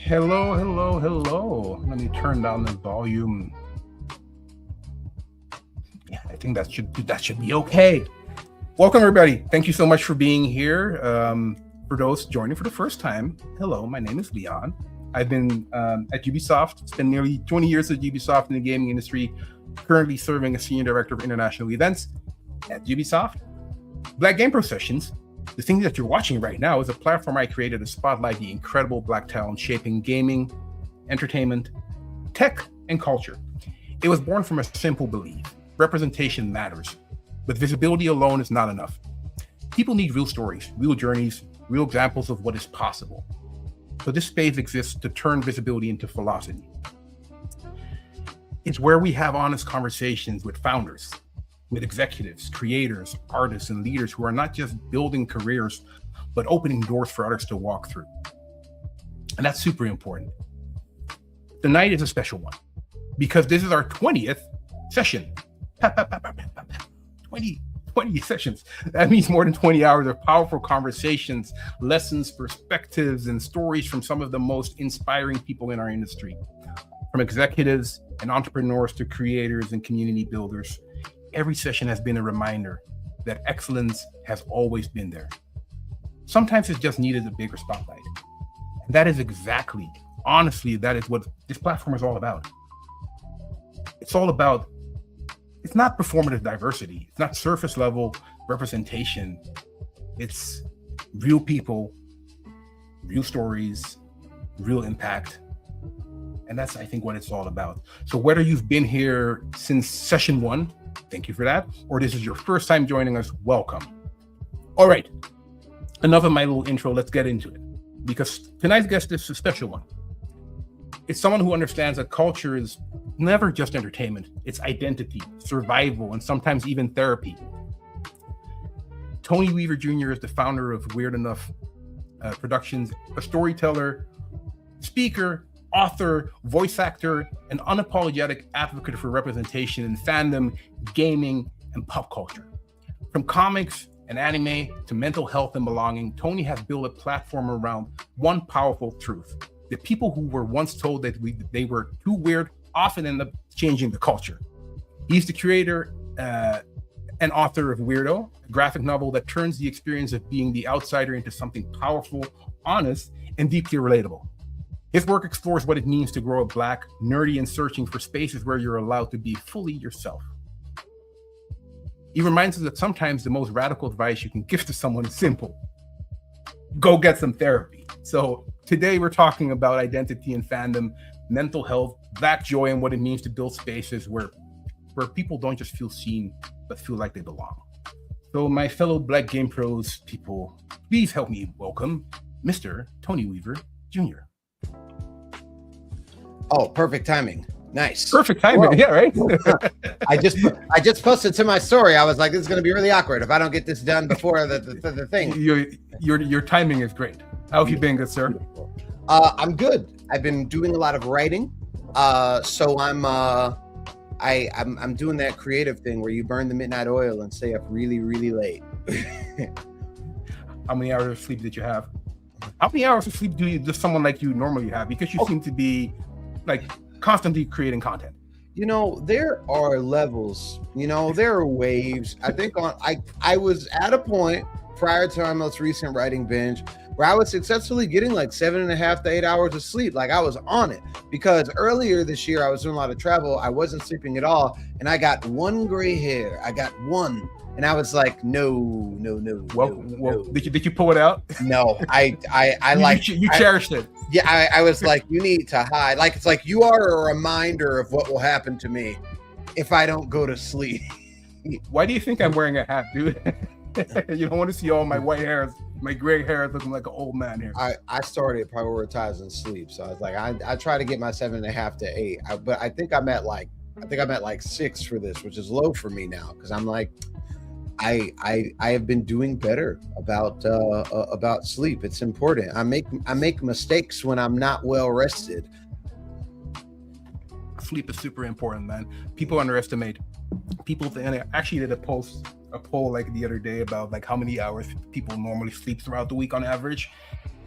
Hello, hello, hello. Let me turn down the volume. Yeah, I think that should be okay. Welcome, everybody. Thank you so much for being here. For those joining for the first time, hello, my name is Leon. I've been at Ubisoft, spent nearly 20 years at Ubisoft in the gaming industry, currently serving as Senior Director of International Events at Ubisoft. Black Game Pro Sessions, the thing that you're watching right now, is a platform I created to spotlight the incredible Black talent shaping gaming, entertainment, tech, and culture. It was born from a simple belief: representation matters, but visibility alone is not enough. People need real stories, real journeys, real examples of what is possible. So this space exists to turn visibility into velocity. It's where we have honest conversations with founders, with executives, creators, artists, and leaders who are not just building careers, but opening doors for others to walk through. And that's super important. Tonight is a special one because this is our 20th session. 20 sessions. That means more than 20 hours of powerful conversations, lessons, perspectives, and stories from some of the most inspiring people in our industry. From executives and entrepreneurs to creators and community builders, every session has been a reminder that excellence has always been there. Sometimes it just needed a bigger spotlight. And that is exactly, honestly, that is what this platform is all about. It's all about, it's not performative diversity. It's not surface level representation. It's real people, real stories, real impact. And that's, I think, what it's all about. So whether you've been here since session 1, thank you for that, or this is your first time joining us, welcome. All right, enough of my little intro, let's get into it. Because tonight's guest is a special one. It's someone who understands that culture is never just entertainment. It's identity, survival, and sometimes even therapy. Tony Weaver Jr. is the founder of Weird Enough Productions, a storyteller, speaker, author, voice actor, and unapologetic advocate for representation in fandom, gaming, and pop culture. From comics and anime to mental health and belonging, Tony has built a platform around one powerful truth: the people who were once told that they were too weird often end up changing the culture. He's the creator and author of Weirdo, a graphic novel that turns the experience of being the outsider into something powerful, honest, and deeply relatable. His work explores what it means to grow up Black, nerdy, and searching for spaces where you're allowed to be fully yourself. He reminds us that sometimes the most radical advice you can give to someone is simple: go get some therapy. So today we're talking about identity and fandom, mental health, Black joy, and what it means to build spaces where people don't just feel seen, but feel like they belong. So my fellow Black Game Pros people, please help me welcome Mr. Tony Weaver Jr. Oh, perfect timing. Nice. Perfect timing. Whoa. Yeah, right? I just posted to my story. I was like, this is going to be really awkward if I don't get this done before the thing. Your timing is great. How have you been, good sir? I'm good. I've been doing a lot of writing. So I'm doing that creative thing where you burn the midnight oil and stay up really, really late. How many hours of sleep did you have? How many hours of sleep does someone like you normally have? Because you seem to be like constantly creating content. You know, there are levels, there are waves. I think I was at a point prior to our most recent writing binge where I was successfully getting like 7.5 to 8 hours of sleep. Like I was on it, because earlier this year I was doing a lot of travel. I wasn't sleeping at all. And I got one gray hair. I got one. And I was like, no. Did you pull it out? No, I cherished it. Yeah, I was like, you need to hide. Like, it's like you are a reminder of what will happen to me if I don't go to sleep. Why do you think I'm wearing a hat, dude? You don't want to see all my white hairs, my gray hair looking like an old man here. I started prioritizing sleep, so I was like, I try to get my 7.5 to 8, but I think I'm at like 6 for this, which is low for me now, because I'm like, I have been doing better about sleep. It's important. I make mistakes when I'm not well rested. Sleep is super important, man. People underestimate. And I actually did a poll like the other day about like how many hours people normally sleep throughout the week on average.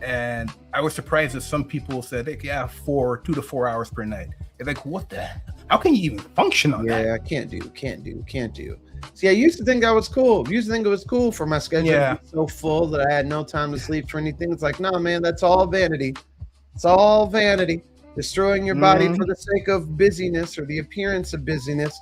And I was surprised that some people said, like, yeah, 2 to 4 hours per night. It's like, what the? How can you even function on that? Yeah, I can't do. See, I used to think that was cool. I used to think it was cool for my schedule to be so full that I had no time to sleep for anything. It's like, no, man, that's all vanity. It's all vanity. Destroying your body for the sake of busyness or the appearance of busyness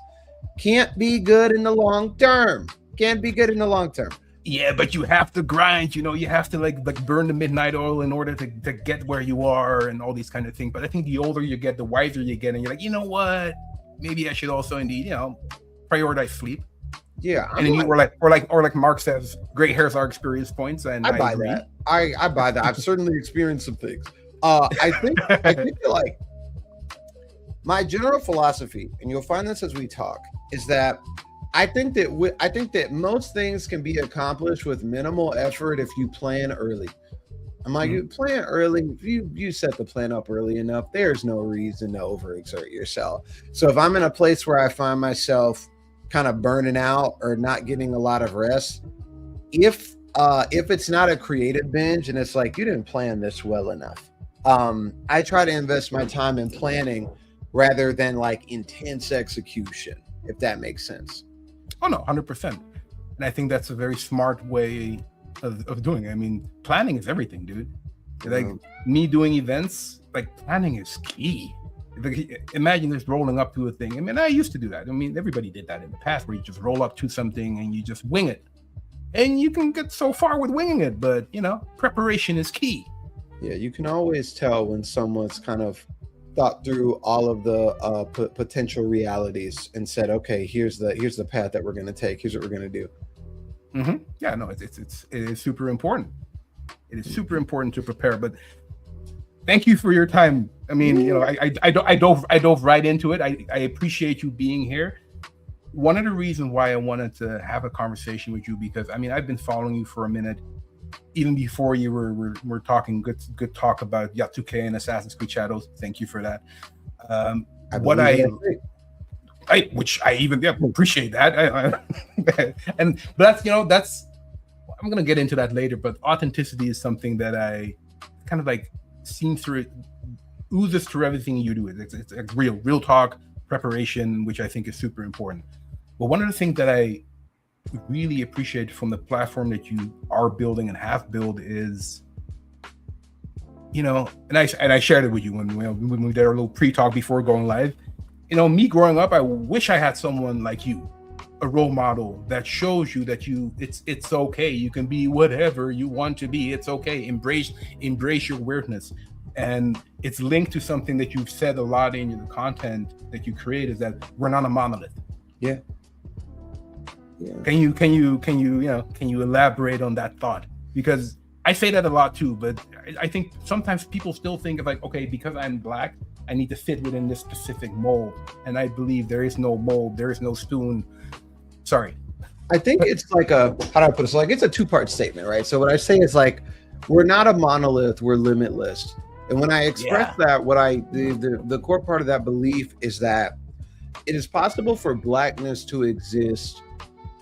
can't be good in the long term. Can't be good in the long term. Yeah, but you have to grind, you have to like burn the midnight oil in order to get where you are and all these kind of things. But I think the older you get, the wiser you get, and you're like, you know what? Maybe I should also indeed, prioritize sleep. Yeah. And then you were like Mark says, great hairs are experience points. And I buy that. I buy that. I've certainly experienced some things. I think like my general philosophy, and you'll find this as we talk, is that I think that most things can be accomplished with minimal effort if you plan early. I'm like, you plan early, if you set the plan up early enough, there's no reason to overexert yourself. So if I'm in a place where I find myself kind of burning out or not getting a lot of rest, if it's not a creative binge and it's like you didn't plan this well enough, I try to invest my time in planning rather than like intense execution, if that makes sense. Oh no, 100%. And I think that's a very smart way of doing it. I mean, planning is everything, dude. Like me doing events, like planning is key. Like, imagine just rolling up to a thing. I mean, I used to do that. I mean, everybody did that in the past, where you just roll up to something and you just wing it. And you can get so far with winging it, but preparation is key. Yeah, you can always tell when someone's kind of thought through all of the potential realities and said, okay, here's the path that we're going to take. Here's what we're going to do. Yeah, no, it is super important. It is super important to prepare. But thank you for your time. I mean, I dove right into it. I appreciate you being here. One of the reasons why I wanted to have a conversation with you, because I mean, I've been following you for a minute, even before you were talking good talk about Yatuke and Assassin's Creed Shadows. Thank you for that. Which I even appreciate that. But that's I'm gonna get into that later. But authenticity is something that I kind of like seen through it, oozes through everything you do. It's real talk, preparation, which I think is super important. But one of the things that I really appreciate from the platform that you are building and have built is, and I shared it with you when we did our little pre-talk before going live. Me growing up, I wish I had someone like you, a role model that shows you that it's okay. You can be whatever you want to be. It's okay. Embrace your weirdness. And it's linked to something that you've said a lot in the content that you create, is that we're not a monolith. Yeah. Can you elaborate on that thought? Because I say that a lot too, but I think sometimes people still think of like, okay, because I'm Black, I need to fit within this specific mold. And I believe there is no mold, there is no spoon. Sorry. I think it's like how do I put it? So like it's a two-part statement, right? So what I say is like, we're not a monolith, we're limitless. And when I express that, the core part of that belief is that it is possible for Blackness to exist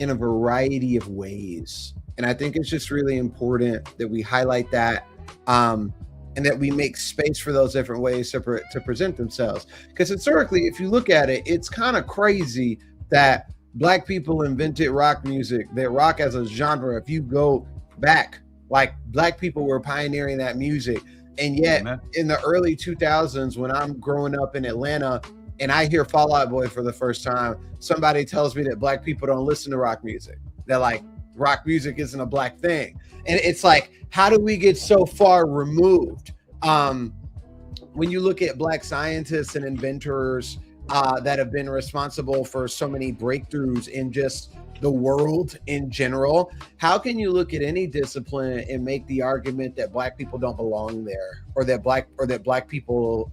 in a variety of ways. And I think it's just really important that we highlight that, and that we make space for those different ways to present themselves. Because historically, if you look at it, it's kind of crazy that Black people invented rock music, that rock as a genre, if you go back, like Black people were pioneering that music. And yet in the early 2000s, when I'm growing up in Atlanta and I hear Fall Out Boy for the first time, somebody tells me that Black people don't listen to rock music. They're like, rock music isn't a Black thing. And it's like, how do we get so far removed? When you look at Black scientists and inventors that have been responsible for so many breakthroughs in just the world in general, how can you look at any discipline and make the argument that Black people don't belong there, or that Black people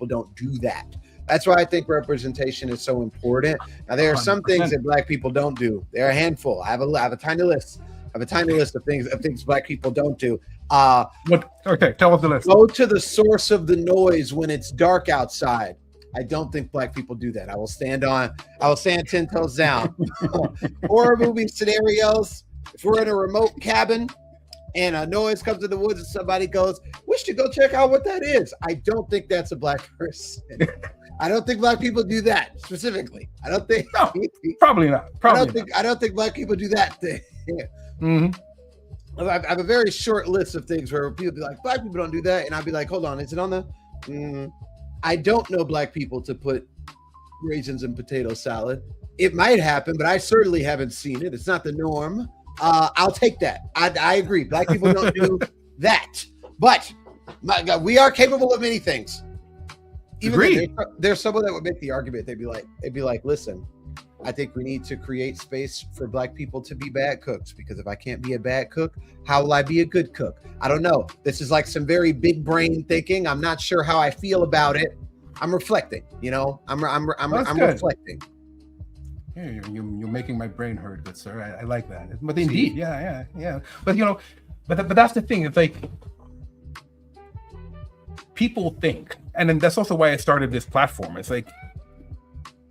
don't do that? That's why I think representation is so important. Now, there are some 100%. Things that Black people don't do. There are a handful. I have a tiny list. I have a tiny list of things Black people don't do. Okay, tell us the list. Go to the source of the noise when it's dark outside. I don't think Black people do that. I will stand 10 toes down. Horror movie scenarios. If we're in a remote cabin and a noise comes in the woods and somebody goes, we should go check out what that is. I don't think that's a black person. I don't think black people do that specifically. I don't think. No, probably not. I don't think black people do that thing. Mm-hmm. I have a very short list of things where people be like, black people don't do that. And I'd be like, hold on, is it on the? I don't know black people to put raisins in potato salad. It might happen, but I certainly haven't seen it. It's not the norm. I'll take that. I agree. Black people don't do that. But my God, we are capable of many things. Even there's someone that would make the argument. They'd be like, listen, I think we need to create space for black people to be bad cooks, because if I can't be a bad cook, how will I be a good cook? I don't know. This is like some very big brain thinking. I'm not sure how I feel about it. I'm reflecting, you know, I'm reflecting. Yeah, you're making my brain hurt, good sir. I like that. But indeed, yeah. But you know, but that's the thing. It's like people think, and then that's also why I started this platform. It's like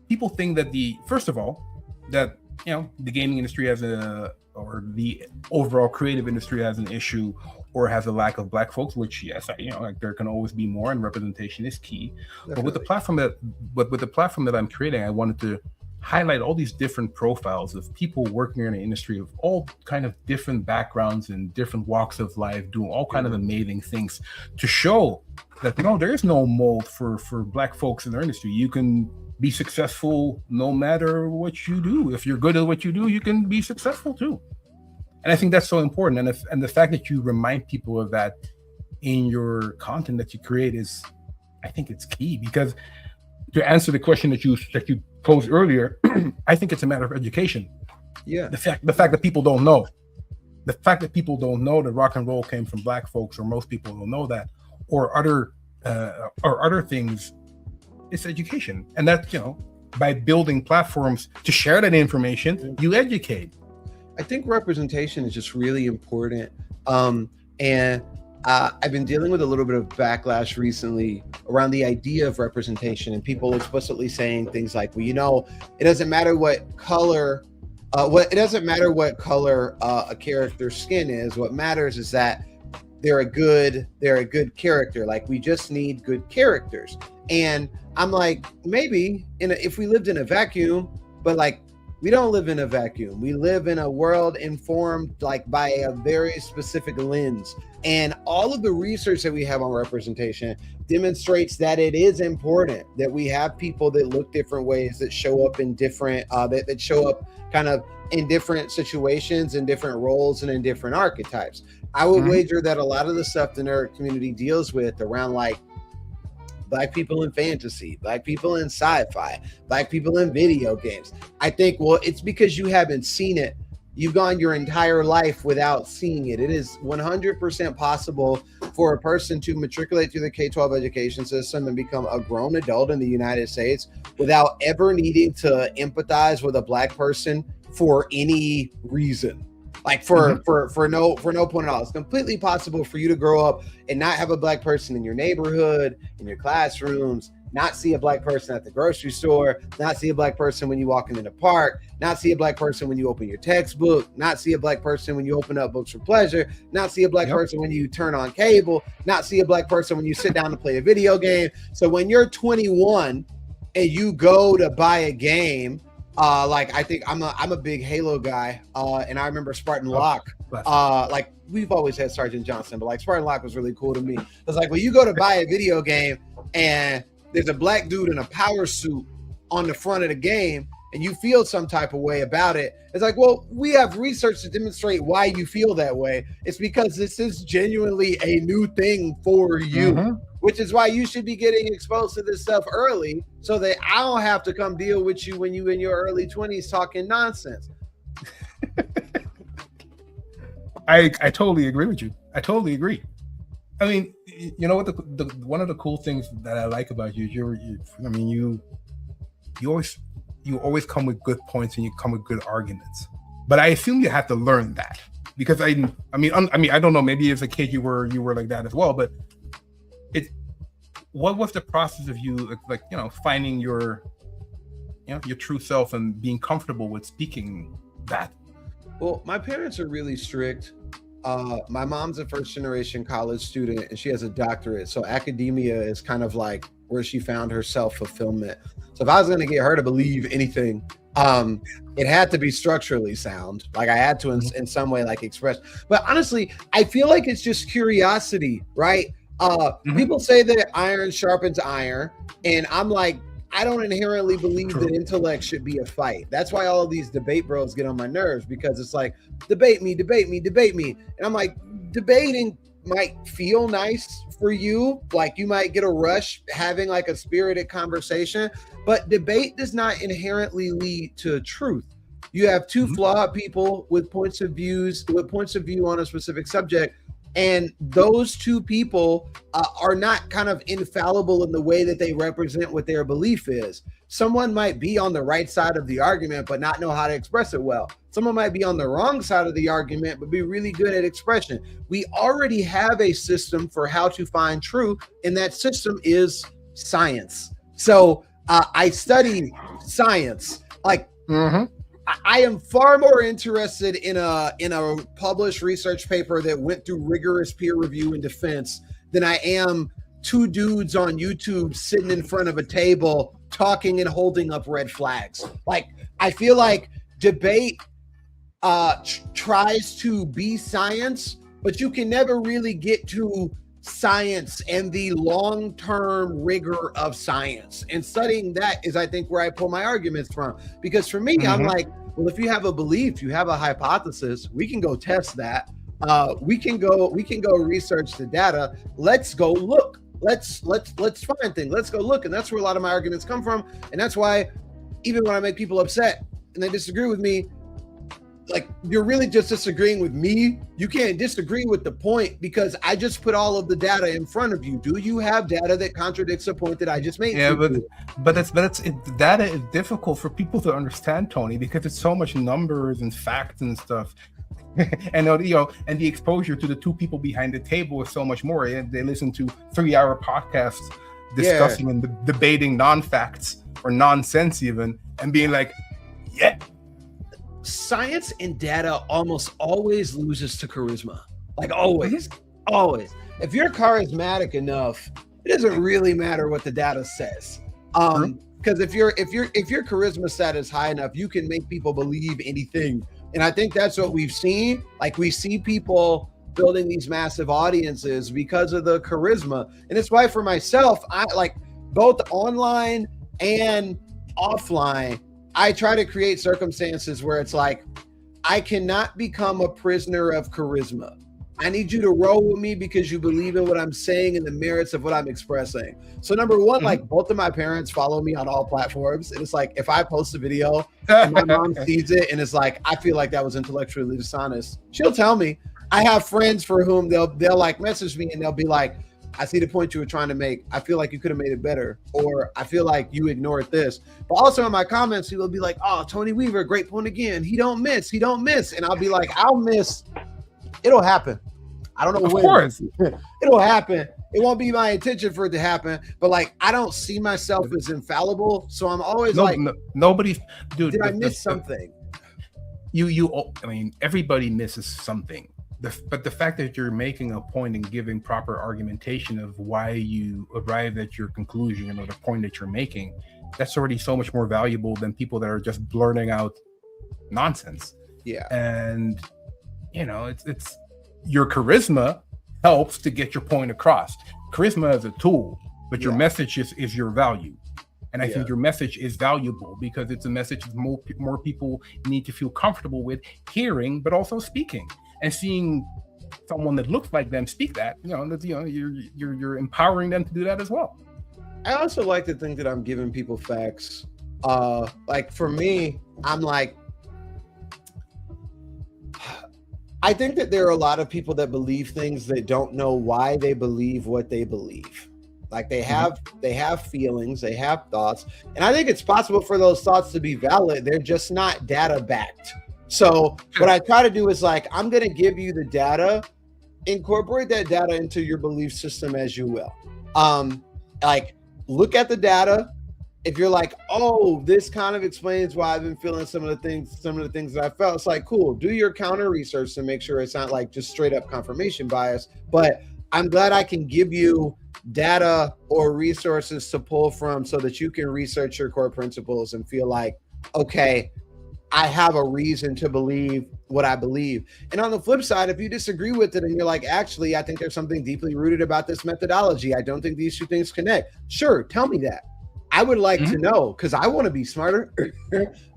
people think that first of all, that you know, the gaming industry or the overall creative industry has an issue or has a lack of black folks, which yes, like there can always be more, and representation is key. Definitely. But with the platform that I'm creating, I wanted to highlight all these different profiles of people working in the industry of all kind of different backgrounds and different walks of life, doing all kind of amazing things, to show that there is no mold for black folks in their industry. You can be successful no matter what you do. If you're good at what you do, you can be successful too. And I think that's so important. And the fact that you remind people of that in your content that you create I think it's key, because to answer the question that you posed earlier, I think it's a matter of education. Yeah. The fact that people don't know. The fact that people don't know that rock and roll came from black folks, or most people don't know that, or other things, it's education. And that, by building platforms to share that information, you educate. I think representation is just really important. And I've been dealing with a little bit of backlash recently around the idea of representation, and people explicitly saying things like, well, it doesn't matter what color a character's skin is. What matters is that they're a good character. Like, we just need good characters. And I'm like, maybe if we lived in a vacuum, but like, we don't live in a vacuum. We live in a world informed like by a very specific lens. And all of the research that we have on representation demonstrates that it is important that we have people that look different ways, that show up in different, that show up kind of in different situations, in different roles, and in different archetypes. I would wager that a lot of the stuff the nerd community deals with around like Black people in fantasy, Black people in sci-fi, Black people in video games, I think, well, it's because you haven't seen it. You've gone your entire life without seeing it. It is 100% possible for a person to matriculate through the K-12 education system and become a grown adult in the United States without ever needing to empathize with a Black person for any reason. Like for no point at all. It's completely possible for you to grow up and not have a Black person in your neighborhood, in your classrooms, not see a Black person at the grocery store, not see a Black person when you walk in the park, not see a Black person when you open your textbook, not see a Black person when you open up Books for Pleasure, not see a Black person when you turn on cable, not see a Black person when you sit down to play a video game. So when you're 21 and you go to buy a game, like I think I'm a big Halo guy, and I remember Spartan Locke. Like we've always had Sergeant Johnson, but like Spartan Locke was really cool to me. It's like when you go to buy a video game and there's a Black dude in a power suit on the front of the game, and you feel some type of way about it. It's like, well, we have research to demonstrate why you feel that way. It's because this is genuinely a new thing for you. Which is why you should be getting exposed to this stuff early, so that I don't have to come deal with you when you in your early 20s talking nonsense. I totally agree with you. I totally agree. I mean, you know what? The one of the cool things that I like about you is you always come with good points, and you come with good arguments. But I assume you have to learn that, because I don't know. Maybe as a kid you were like that as well, but. What was the process of you finding your true self and being comfortable with speaking that? Well, my parents are really strict. my mom's a first generation college student and she has a doctorate. So academia is kind of like where she found her self fulfillment. So if I was going to get her to believe anything, it had to be structurally sound. Like I had to in some way like express. But honestly, I feel like it's just curiosity, right? People say that iron sharpens iron, and I'm like, I don't inherently believe that intellect should be a fight. That's why all of these debate bros get on my nerves, because it's like, debate me. And I'm like, debating might feel nice for you. Like you might get a rush having like a spirited conversation, but debate does not inherently lead to truth. You have two flawed people with points of view on a specific subject. And those two people are not kind of infallible in the way that they represent what their belief is. Someone might be on the right side of the argument, but not know how to express it well. Someone might be on the wrong side of the argument, but be really good at expression. We already have a system for how to find truth, and that system is science. So I study science. Like, I am far more interested in a published research paper that went through rigorous peer review and defense than I am two dudes on YouTube sitting in front of a table talking and holding up red flags. Like, I feel like debate tries to be science, but you can never really get to science and the long-term rigor of science. And studying that is, I think, where I pull my arguments from. Because for me, I'm like, well, if you have a belief, you have a hypothesis, we can go test that. We can go research the data. Let's go look. Let's find things. Let's go look. And that's where a lot of my arguments come from. And that's why even when I make people upset and they disagree with me, like, you're really just disagreeing with me. You can't disagree with the point because I just put all of the data in front of you. Do you have data that contradicts the point that I just made? Yeah, but data is difficult for people to understand, Tony, because it's so much numbers and facts and stuff. And and the exposure to the two people behind the table is so much more. They listen to 3-hour podcasts discussing and debating non-facts or nonsense even, and being like, yeah. Science and data almost always loses to charisma. Like always. If you're charismatic enough, it doesn't really matter what the data says. Because if your charisma status is high enough, you can make people believe anything. And I think that's what we've seen. Like, we see people building these massive audiences because of the charisma. And it's why for myself, I like both online and offline, I try to create circumstances where it's like, I cannot become a prisoner of charisma. I need you to roll with me because you believe in what I'm saying and the merits of what I'm expressing. So number one, like, both of my parents follow me on all platforms. And it's like, if I post a video and my mom sees it and it's like, I feel like that was intellectually dishonest, she'll tell me. I have friends for whom they'll like message me and they'll be like, I see the point you were trying to make. I feel like you could have made it better. Or I feel like you ignored this. But also in my comments, he will be like, oh, Tony Weaver, great point again. He don't miss. And I'll be like, I'll miss. It'll happen. I don't know when. Of course. It'll happen. It won't be my intention for it to happen. But like, I don't see myself as infallible. So I'm always nobody's, dude. Did I miss something? I mean, everybody misses something. But the fact that you're making a point and giving proper argumentation of why you arrived at your conclusion or the point that you're making, that's already so much more valuable than people that are just blurting out nonsense. Yeah. And it's your charisma helps to get your point across. Charisma is a tool, but your message is your value. And I think your message is valuable because it's a message that more people need to feel comfortable with hearing, but also speaking. And seeing someone that looks like them speak that, you're empowering them to do that as well. I also like to think that I'm giving people facts. Like for me, I'm like, I think that there are a lot of people that believe things that don't know why they believe what they believe. Like they have feelings, they have thoughts, and I think it's possible for those thoughts to be valid. They're just not data backed. So what I try to do is like, I'm going to give you the data, incorporate that data into your belief system as you will. Like, look at the data if you're like, oh, this kind of explains why I've been feeling some of the things that I felt, it's like, cool, do your counter research to make sure it's not like just straight up confirmation bias. But I'm glad I can give you data or resources to pull from so that you can research your core principles and feel like, okay, I have a reason to believe what I believe. And on the flip side, if you disagree with it and you're like, actually, I think there's something deeply rooted about this methodology, I don't think these two things connect. Sure, tell me that. I would like to know, because I want to be smarter.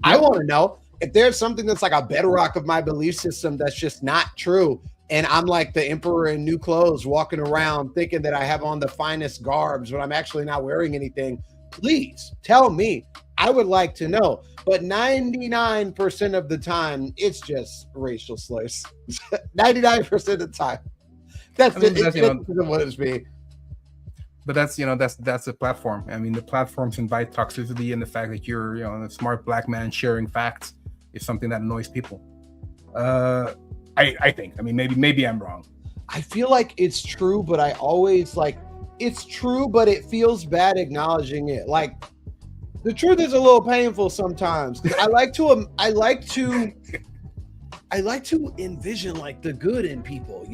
I want to know if there's something that's like a bedrock of my belief system that's just not true. And I'm like the emperor in new clothes walking around thinking that I have on the finest garbs when I'm actually not wearing anything. Please tell me. I would like to know. But 99% of the time, it's just racial slurs. 99% of the time. That's what it's being. But that's a platform. I mean, the platforms invite toxicity, and the fact that you're a smart black man sharing facts is something that annoys people. I think. I mean, maybe I'm wrong. I feel like it's true, but I always it's true, but it feels bad acknowledging it. Like the truth is a little painful sometimes. I like to envision like the good in people,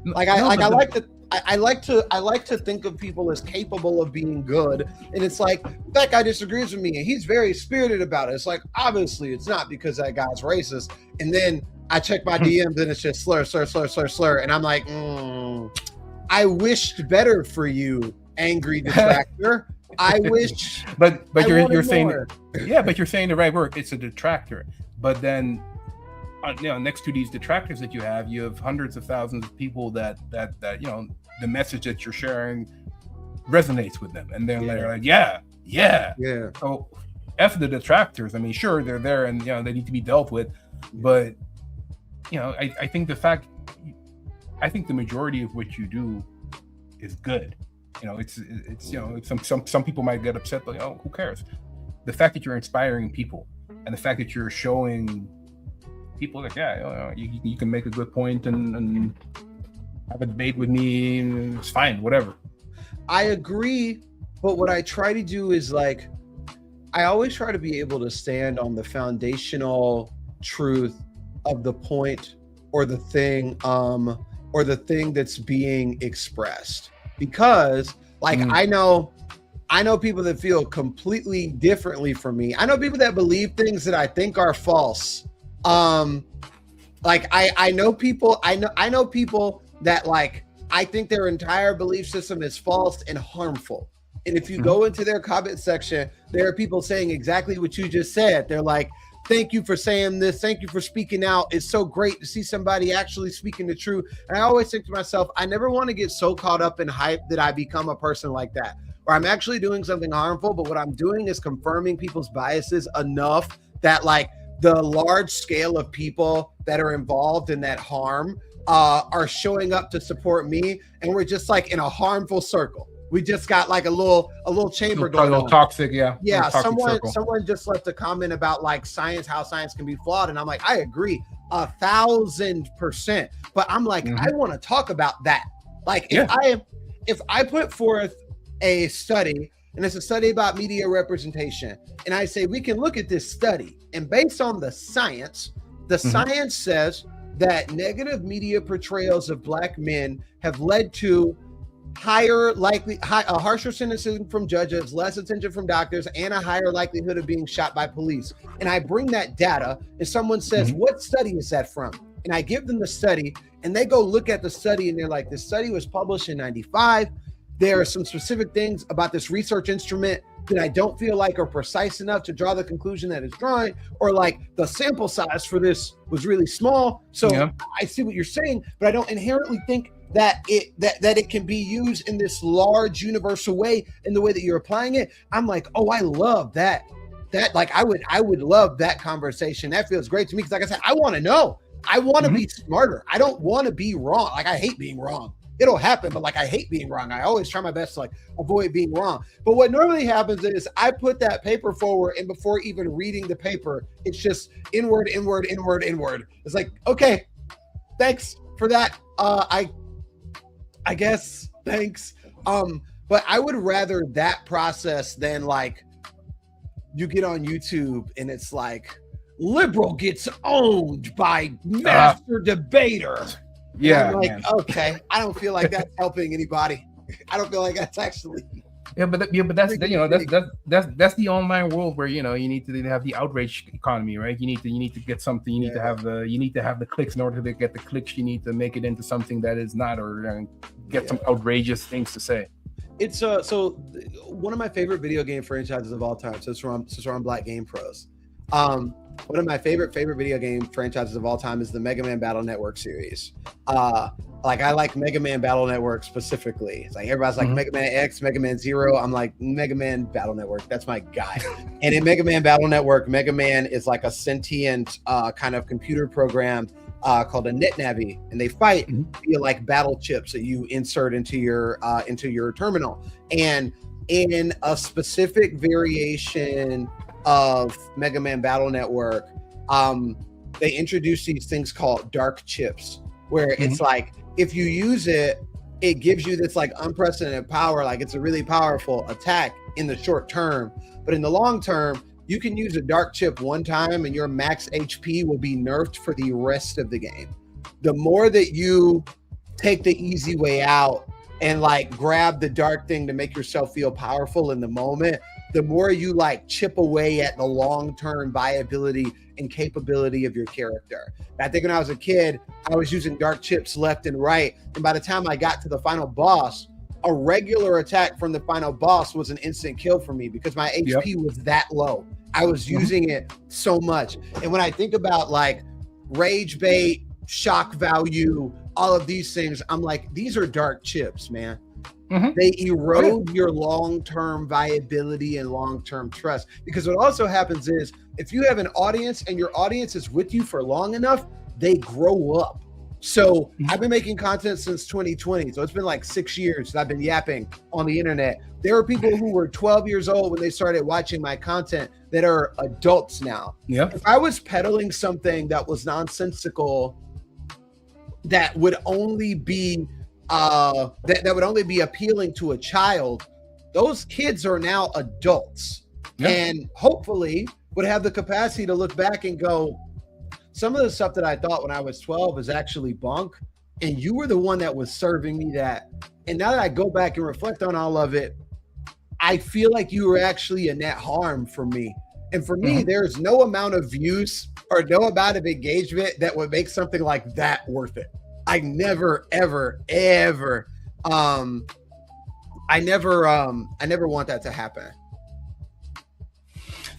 Like I like to think of people as capable of being good. And it's like, that guy disagrees with me and he's very spirited about it. It's like, obviously it's not because that guy's racist. And then I check my DMs and it's just slur. And I'm like, I wished better for you, angry detractor. I wish. But you're saying, but you're saying the right word. It's a detractor. But then, next to these detractors that you have hundreds of thousands of people that the message that you're sharing resonates with them, and then they're like, yeah. So, F the detractors. I mean, sure, they're there, and they need to be dealt with, but I think the majority of what you do is good. Some people might get upset, but who cares? The fact that you're inspiring people, and the fact that you're showing people like, you can make a good point and have a debate with me, it's fine, whatever. I agree, but what I try to do is I always try to be able to stand on the foundational truth of the point or the thing that's being expressed. Because I know people that feel completely differently from me. I know people that believe things that I think are false. I know people that I think their entire belief system is false and harmful. And if you go into their comment section, there are people saying exactly what you just said. They're like, thank you for saying this. Thank you for speaking out. It's so great to see somebody actually speaking the truth. And I always think to myself, I never want to get so caught up in hype that I become a person like that, where I'm actually doing something harmful, but what I'm doing is confirming people's biases enough that the large scale of people that are involved in that harm are showing up to support me. And we're just in a harmful circle. We just got a little chamber going on. A little toxic, yeah. Yeah, someone just left a comment about science, how science can be flawed. And I'm like, I agree 1,000%. But I'm like, I want to talk about that. If I put forth a study, and it's a study about media representation, and I say, we can look at this study, and based on the science says that negative media portrayals of Black men have led to harsher sentencing from judges, less attention from doctors, and a higher likelihood of being shot by police. And I bring that data, and someone says, what study is that from? And I give them the study, and they go look at the study, and they're like, this study was published in 95. There are some specific things about this research instrument that I don't feel like are precise enough to draw the conclusion that it's drawing, or the sample size for this was really small. So I see what you're saying, but I don't inherently think that it can be used in this large universal way in the way that you're applying it. I'm like, oh, I love that. I would love that conversation. That feels great to me, because I said, I want to know. I want to be smarter. I don't want to be wrong. I hate being wrong. It'll happen, but I hate being wrong. I always try my best to avoid being wrong. But what normally happens is I put that paper forward, and before even reading the paper, it's just inward. It's like, okay, thanks for that. I guess, thanks. But I would rather that process than you get on YouTube and it's like liberal gets owned by master debater. Yeah, I'm like, man. okay, I don't feel like that's helping anybody. I don't feel like that's actually. But that's that's the online world where you need to have the outrage economy, right? You need to get something. You need to have the clicks. In order to get the clicks, you need to make it into something that is not, or get some outrageous things to say. It's so one of my favorite video game franchises of all time. Since we're on Black Game Pros, one of my favorite video game franchises of all time is the Mega Man Battle Network series. Like I like Mega Man Battle Network specifically. It's like everybody's like Mega Man X, Mega Man Zero. I'm like Mega Man Battle Network. That's my guy. And in Mega Man Battle Network, Mega Man is like a sentient kind of computer program called a NetNavi, and they fight via like battle chips that you insert into your terminal. And in a specific variation of Mega Man Battle Network, they introduced these things called dark chips, where it's like if you use it, it gives you this like unprecedented power. Like it's a really powerful attack in the short term, but in the long term, you can use a dark chip one time and your max HP will be nerfed for the rest of the game. The more that you take the easy way out and like grab the dark thing to make yourself feel powerful in the moment, the more you like chip away at the long-term viability and capability of your character. And I think when I was a kid, I was using dark chips left and right. And by the time I got to the final boss, a regular attack from the final boss was an instant kill for me because my HP was that low. I was using it so much. And when I think about like rage bait, shock value, all of these things, I'm like, these are dark chips, man. They erode your long-term viability and long-term trust. Because what also happens is if you have an audience and your audience is with you for long enough, they grow up. So I've been making content since 2020. So it's been like 6 years that I've been yapping on the internet. There are people who were 12 years old when they started watching my content that are adults now. If I was peddling something that was nonsensical, that would only be that would only be appealing to a child, those kids are now adults and hopefully would have the capacity to look back and go, some of the stuff that I thought when I was 12 is actually bunk, and you were the one that was serving me that. And now that I go back and reflect on all of it, I feel like you were actually a net harm for me. And for me, there's no amount of views or no amount of engagement that would make something like that worth it. I never, ever, ever, I never want that to happen.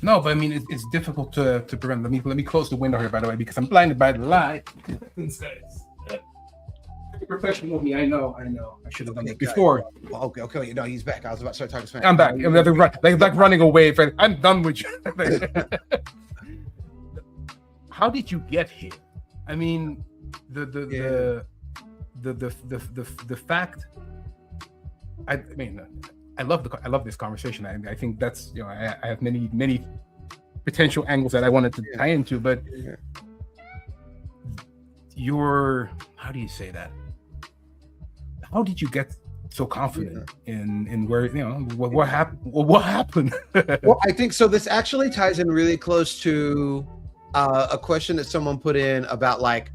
No, but I mean, it's difficult to prevent. Let me close the window here, by the way, because I'm blinded by the light. Professional of me, I know. I should have done it before. Okay. No, he's back. I was about to start talking Spanish. I'm back. I'm like running away. I'm done with you. How did you get here? I mean, the fact. I mean, I love this conversation. I think that's, I have many potential angles that I wanted to tie into, but how do you say that? How did you get so confident in where, what happened? What happened? Well, I think so. This actually ties in really close to a question that someone put in about like,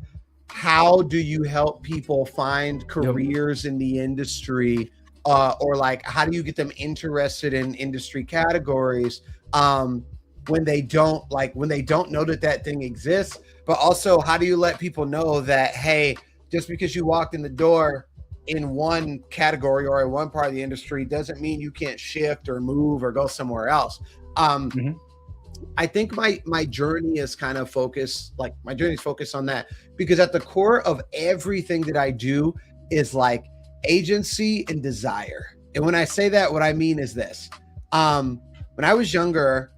how do you help people find careers in the industry? Or like, how do you get them interested in industry categories when they don't know that thing exists? But also, how do you let people know that, hey, just because you walked in the door in one category or in one part of the industry doesn't mean you can't shift or move or go somewhere else. I think my journey is kind of focused, like my journey is focused on that, because at the core of everything that I do is like agency and desire. And when I say that, what I mean is this. When I was younger,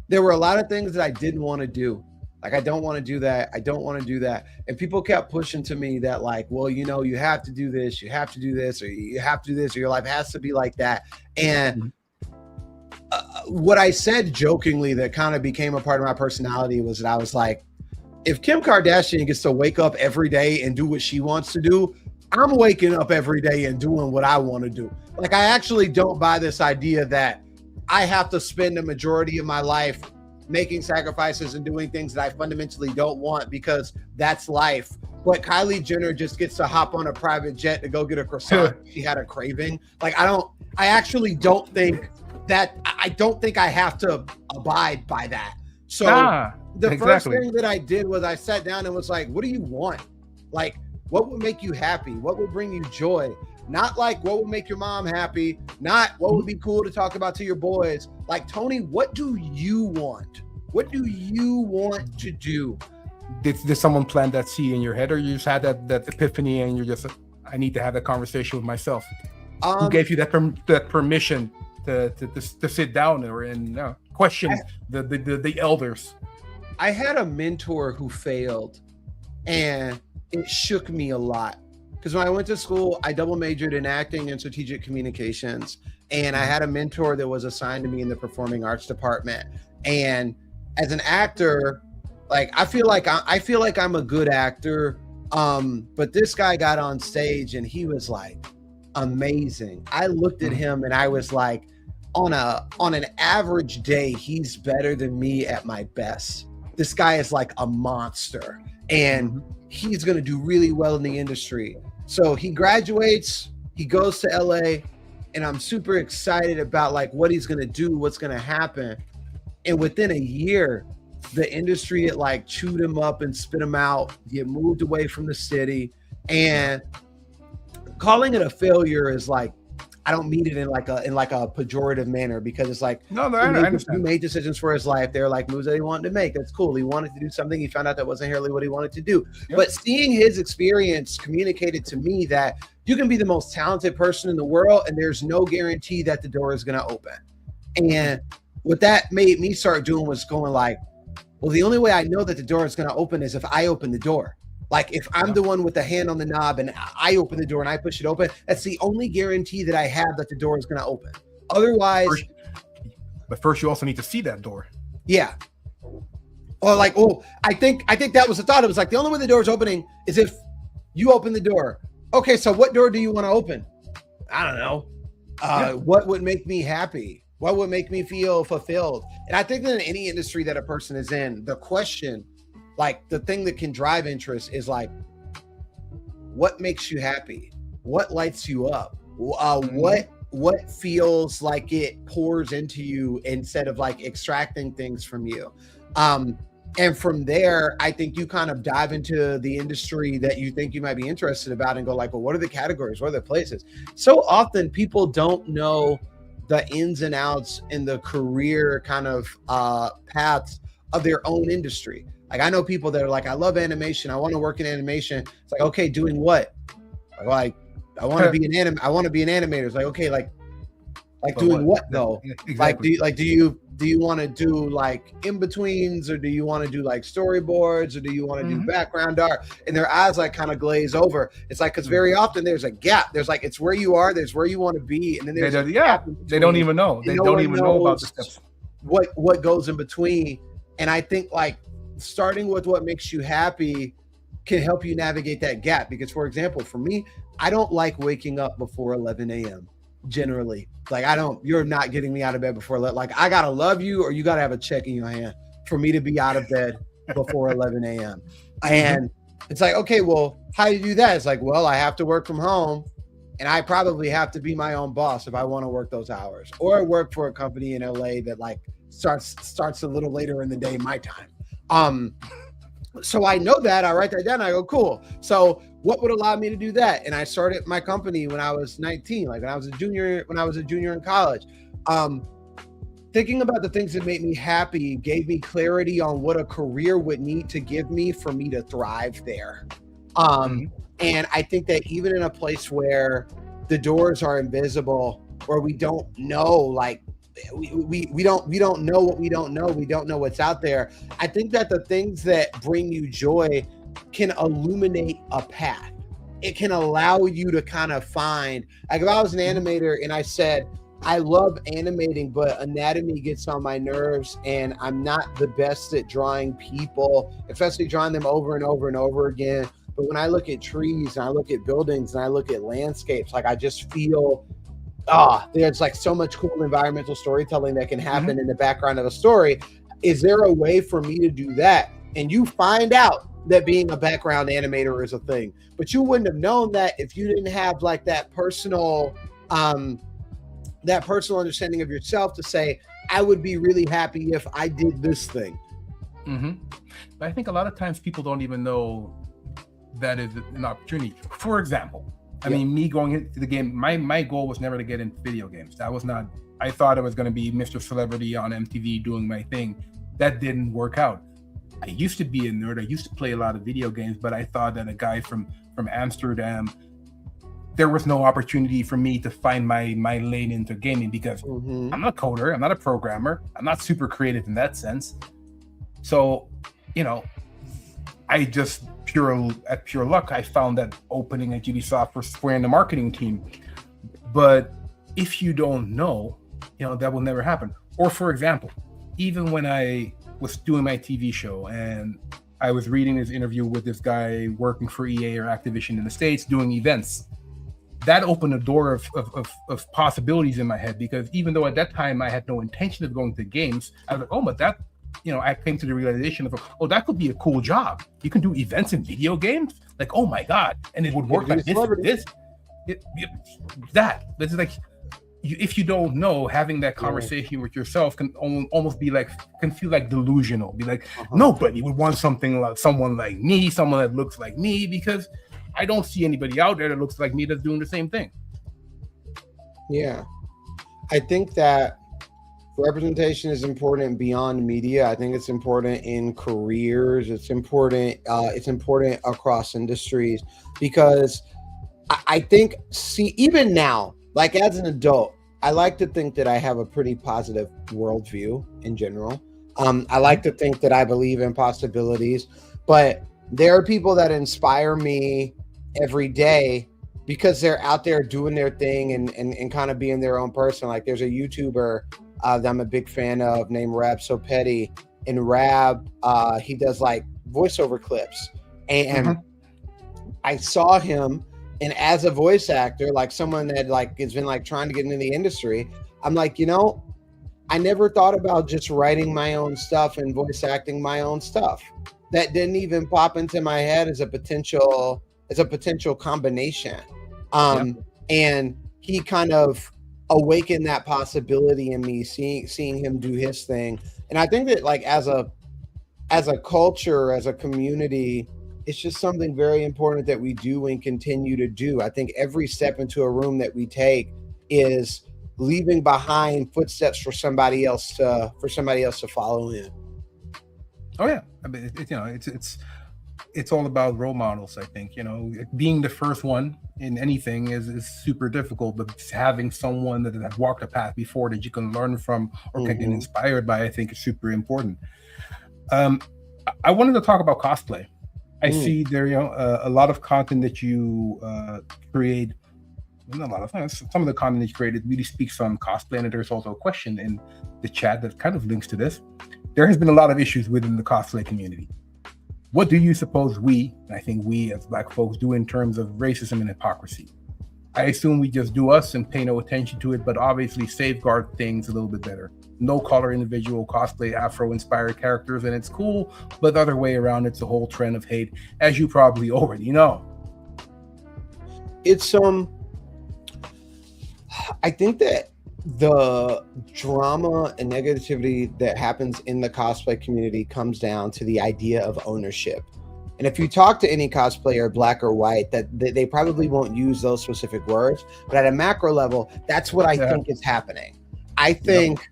there were a lot of things that I didn't want to do. Like, I don't want to do that. I don't want to do that. And people kept pushing to me that like, well, you have to do this, you have to do this, or you have to do this, or your life has to be like that. And what I said jokingly that kind of became a part of my personality was that I was like, if Kim Kardashian gets to wake up every day and do what she wants to do, I'm waking up every day and doing what I want to do. Like, I actually don't buy this idea that I have to spend the majority of my life making sacrifices and doing things that I fundamentally don't want because that's life. But Kylie Jenner just gets to hop on a private jet to go get a croissant. She had a craving. Like, I actually don't think that, I don't think I have to abide by that. So first thing that I did was I sat down and was like, what do you want? Like, what would make you happy? What would bring you joy? Not like what would make your mom happy, not what would be cool to talk about to your boys. Like, Tony, what do you want? What do you want to do? Did someone plant that seed in your head, or you just had that epiphany and you're just, I need to have that conversation with myself? Who gave you that permission to sit down and question the elders? I had a mentor who failed, and it shook me a lot. Because when I went to school, I double majored in acting and strategic communications. And I had a mentor that was assigned to me in the performing arts department. And as an actor, like, I feel like I'm a good actor. But this guy got on stage and he was like amazing. I looked at him and I was like, on an average day, he's better than me at my best. This guy is like a monster, and he's going to do really well in the industry. So he graduates, he goes to LA, and I'm super excited about like what he's going to do, what's going to happen. And within a year, the industry had like chewed him up and spit him out. He had moved away from the city, and calling it a failure is like, I don't mean it in like a pejorative manner, because it's like, I understand. He made decisions for his life. They're like moves that he wanted to make. That's cool. He wanted to do something. He found out that wasn't really what he wanted to do. Yep. But seeing his experience communicated to me that you can be the most talented person in the world, and there's no guarantee that the door is going to open. And what that made me start doing was going like, well, the only way I know that the door is going to open is if I open the door. Like, if I'm the one with the hand on the knob and I open the door and I push it open, that's the only guarantee that I have that the door is going to open. Otherwise, first you also need to see that door. Yeah. Or like, I think that was the thought. It was like, the only way the door is opening is if you open the door. Okay, so what door do you want to open? I don't know. What would make me happy? What would make me feel fulfilled? And I think that in any industry that a person is in, the question, like the thing that can drive interest is like, what makes you happy? What lights you up? What feels like it pours into you instead of like extracting things from you? And from there, I think you kind of dive into the industry that you think you might be interested about and go like, well, what are the categories? What are the places? So often people don't know the ins and outs in the career kind of paths of their own industry. Like, I know people that are like, I love animation. I want to work in animation. It's like, okay, doing what? Like, I want to be an animator. It's like, okay, like doing what though? Exactly. Like, do you want to do like in-betweens, or do you want to do like storyboards, or do you want to do background art? And their eyes like kind of glaze over. It's like, because very often there's a gap. There's like, it's where you are, there's where you want to be, and then there's they don't even know. They don't even know about the steps. What goes in between. And I think like starting with what makes you happy can help you navigate that gap. Because, for example, for me, I don't like waking up before 11 a.m. generally. Like, you're not getting me out of bed before, like, I gotta love you, or you gotta have a check in your hand for me to be out of bed before 11 a.m. And it's like, okay, well, how do you do that? It's like, well, I have to work from home, and I probably have to be my own boss if I want to work those hours, or work for a company in LA that like starts a little later in the day, my time. So I know that, I write that down, I go, cool. So what would allow me to do that? And I started my company when I was 19, like when I was a junior in college. Thinking about the things that made me happy gave me clarity on what a career would need to give me for me to thrive there. And I think that even in a place where the doors are invisible, where we don't know, like, we don't know what we don't know. We don't know what's out there. I think that the things that bring you joy can illuminate a path. It can allow you to kind of find, like, if I was an animator and I said, I love animating, but anatomy gets on my nerves and I'm not the best at drawing people, especially drawing them over and over and over again. But when I look at trees and I look at buildings and I look at landscapes, like, I just feel there's like so much cool environmental storytelling that can happen Mhm. in the background of a story. Is there a way for me to do that? And you find out that being a background animator is a thing, but you wouldn't have known that if you didn't have like um, that personal understanding of yourself to say, I would be really happy if I did this thing. Mhm. But I think a lot of times people don't even know that is an opportunity. For example, I Yeah. mean, me going into the game, my goal was never to get into video games. That was not. I thought I was going to be Mr. Celebrity on MTV doing my thing. That didn't work out. I used to be a nerd. I used to play a lot of video games, but I thought that a guy from Amsterdam, there was no opportunity for me to find my lane into gaming because Mm-hmm. I'm not a coder, I'm not a programmer, I'm not super creative in that sense. So, you know, I just pure luck, I found that opening at Ubisoft for in the marketing team. But if you don't know, that will never happen. Or for example, even when I was doing my TV show and I was reading this interview with this guy working for EA or Activision in the States doing events, that opened a door of possibilities in my head, because even though at that time I had no intention of going to games, I was like, oh, but that, I came to the realization of, oh, that could be a cool job. You can do events in video games? Like, oh my God. And it would work like this and this. This is like, if you don't know, having that conversation with yourself can almost be like, can feel like delusional. Be like, nobody would want something like someone like me, someone that looks like me, because I don't see anybody out there that looks like me that's doing the same thing. Yeah. I think that representation is important beyond media. I think it's important in careers. It's important. It's important across industries, because I think, even now, like as an adult, I like to think that I have a pretty positive worldview in general. I like to think that I believe in possibilities, but there are people that inspire me every day because they're out there doing their thing and kind of being their own person. Like there's a YouTuber that I'm a big fan of named Rab So Petty, and Rab, he does like voiceover clips, and I saw him, and as a voice actor, like someone that like has been like trying to get into the industry, I'm like, I never thought about just writing my own stuff and voice acting my own stuff. That didn't even pop into my head as a potential combination. And he kind of awakened that possibility in me, seeing him do his thing. And I think that like as a culture, as a community, it's just something very important that we do and continue to do. I think every step into a room that we take is leaving behind footsteps for somebody else to follow in. Oh yeah, I mean, it's all about role models. I think being the first one in anything is super difficult, but having someone that has walked a path before that you can learn from or can get inspired by, I think is super important. I wanted to talk about cosplay. I see there, a lot of content that you create. Not a lot of things. Some of the content that you created really speaks on cosplay, and there's also a question in the chat that kind of links to this. There has been a lot of issues within the cosplay community. What do you suppose we as Black folks, do in terms of racism and hypocrisy? I assume we just do us and pay no attention to it, but obviously safeguard things a little bit better. No color individual cosplay Afro-inspired characters, and it's cool, but the other way around, it's a whole trend of hate, as you probably already know. It's I think that the drama and negativity that happens in the cosplay community comes down to the idea of ownership. And if you talk to any cosplayer, black or white, that they probably won't use those specific words, but at a macro level, that's what I think is happening. I think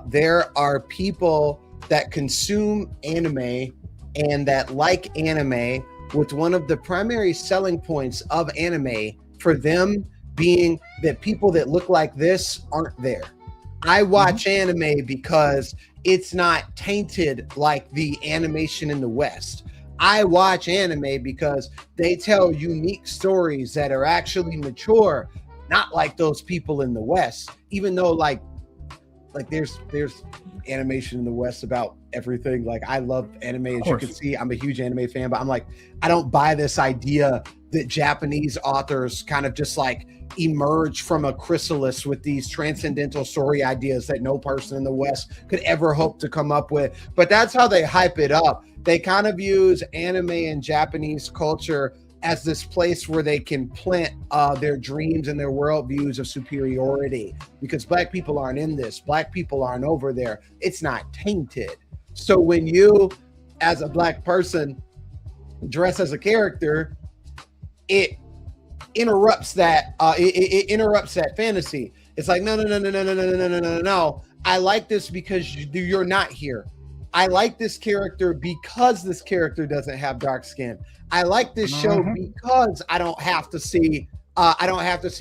there are people that consume anime and that like anime, with one of the primary selling points of anime for them being that people that look like this aren't there. I watch anime because it's not tainted like the animation in the West. I watch anime because they tell unique stories that are actually mature, not like those people in the West. Even though like there's animation in the West about everything. Like I love anime, as you course. can see. I'm a huge anime fan, but I'm like, I don't buy this idea that Japanese authors kind of just like emerge from a chrysalis with these transcendental story ideas that no person in the West could ever hope to come up with. But that's how they hype it up. They kind of use anime and Japanese culture as this place where they can plant their dreams and their worldviews of superiority, because Black people aren't in this. Black people aren't over there. It's not tainted. So when you, as a Black person, dress as a character, it interrupts that. It interrupts that fantasy. It's like, no. I like this because you're not here. I like this character because this character doesn't have dark skin. I like this show because I don't have to see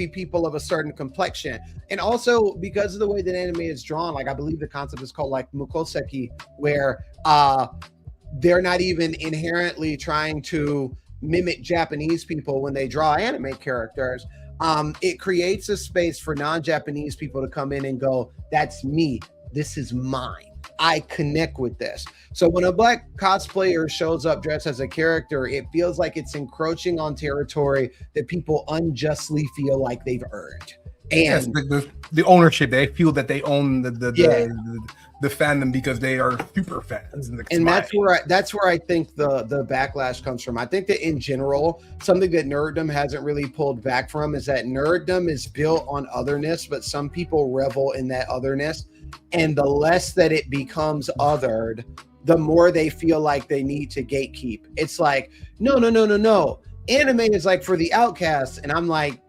people of a certain complexion. And also because of the way that anime is drawn, like I believe the concept is called like mukoseki, where they're not even inherently trying to mimic Japanese people when they draw anime characters. It creates a space for non-Japanese people to come in and go, that's me. This is mine. I connect with this. So when a Black cosplayer shows up dressed as a character, it feels like it's encroaching on territory that people unjustly feel like they've earned. And yes, the ownership, they feel that they own the fandom because they are super fans. And that's where I think the backlash comes from. I think that in general, something that nerddom hasn't really pulled back from is that nerddom is built on otherness, but some people revel in that otherness. And the less that it becomes othered, the more they feel like they need to gatekeep. It's like, no. Anime is like for the outcasts. And I'm like,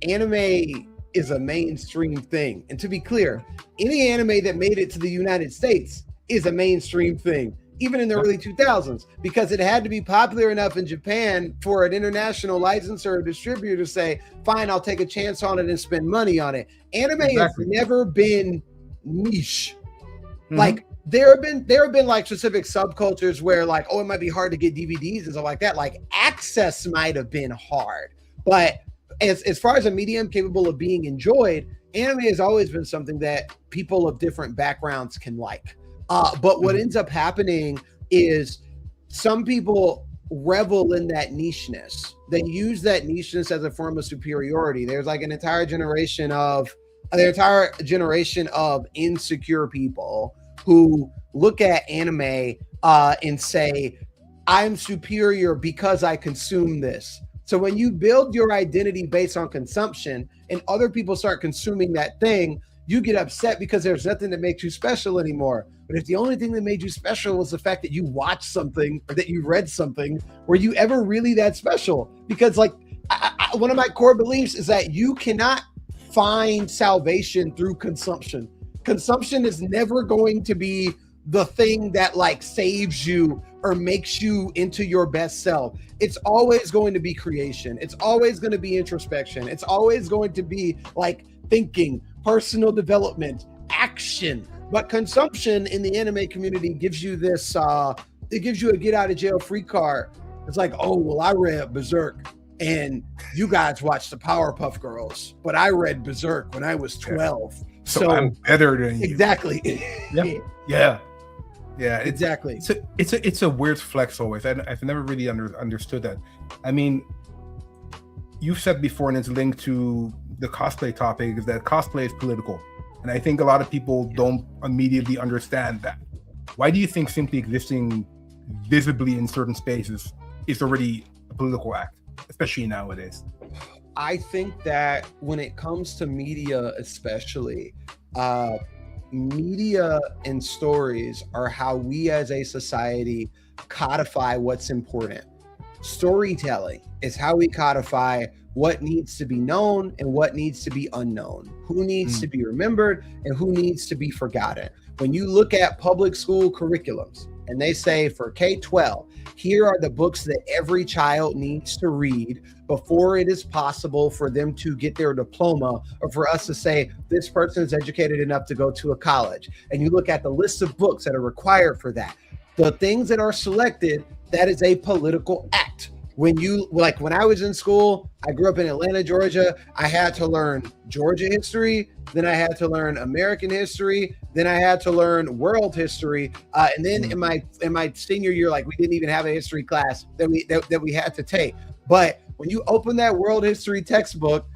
anime is a mainstream thing. And to be clear, any anime that made it to the United States is a mainstream thing, even in the early 2000s, because it had to be popular enough in Japan for an international licensor or distributor to say, fine, I'll take a chance on it and spend money on it. Anime has never been niche. Like there have been like specific subcultures where like, oh, it might be hard to get DVDs and stuff like that. Like access might have been hard, but as far as a medium capable of being enjoyed, anime has always been something that people of different backgrounds can like. But what ends up happening is some people revel in that nicheness. They use that nicheness as a form of superiority. There's like an entire generation of insecure people who look at anime and say, I'm superior because I consume this. So when you build your identity based on consumption and other people start consuming that thing, you get upset because there's nothing that makes you special anymore. But if the only thing that made you special was the fact that you watched something or that you read something, were you ever really that special? Because like one of my core beliefs is that you cannot find salvation through consumption. Consumption is never going to be the thing that like saves you or makes you into your best self. It's always going to be creation. It's always going to be introspection. It's always going to be like thinking, personal development, action. But consumption in the anime community gives you this, it gives you a get out of jail free card. It's like, oh, well, I read Berserk and you guys watched the Powerpuff Girls, but I read Berserk when I was 12. So I'm better than you. Exactly. Yeah, exactly. It's a weird flex always. I've never really understood that. I mean, you've said before, and it's linked to the cosplay topic, is that cosplay is political. And I think a lot of people don't immediately understand that. Why do you think simply existing visibly in certain spaces is already a political act, especially nowadays? I think that when it comes to media, especially, media and stories are how we as a society codify what's important. Storytelling is how we codify what needs to be known and what needs to be unknown, who needs to be remembered and who needs to be forgotten. When you look at public school curriculums and they say for K-12, here are the books that every child needs to read before it is possible for them to get their diploma, or for us to say this person is educated enough to go to a college. And you look at the list of books that are required for that. The things that are selected, that is a political act. when I was in school, I grew up in Atlanta, Georgia. I had to learn Georgia history, then I had to learn American history, then I had to learn world history, and then in my senior year, like we didn't even have a history class that we had to take. But when you open that world history textbook,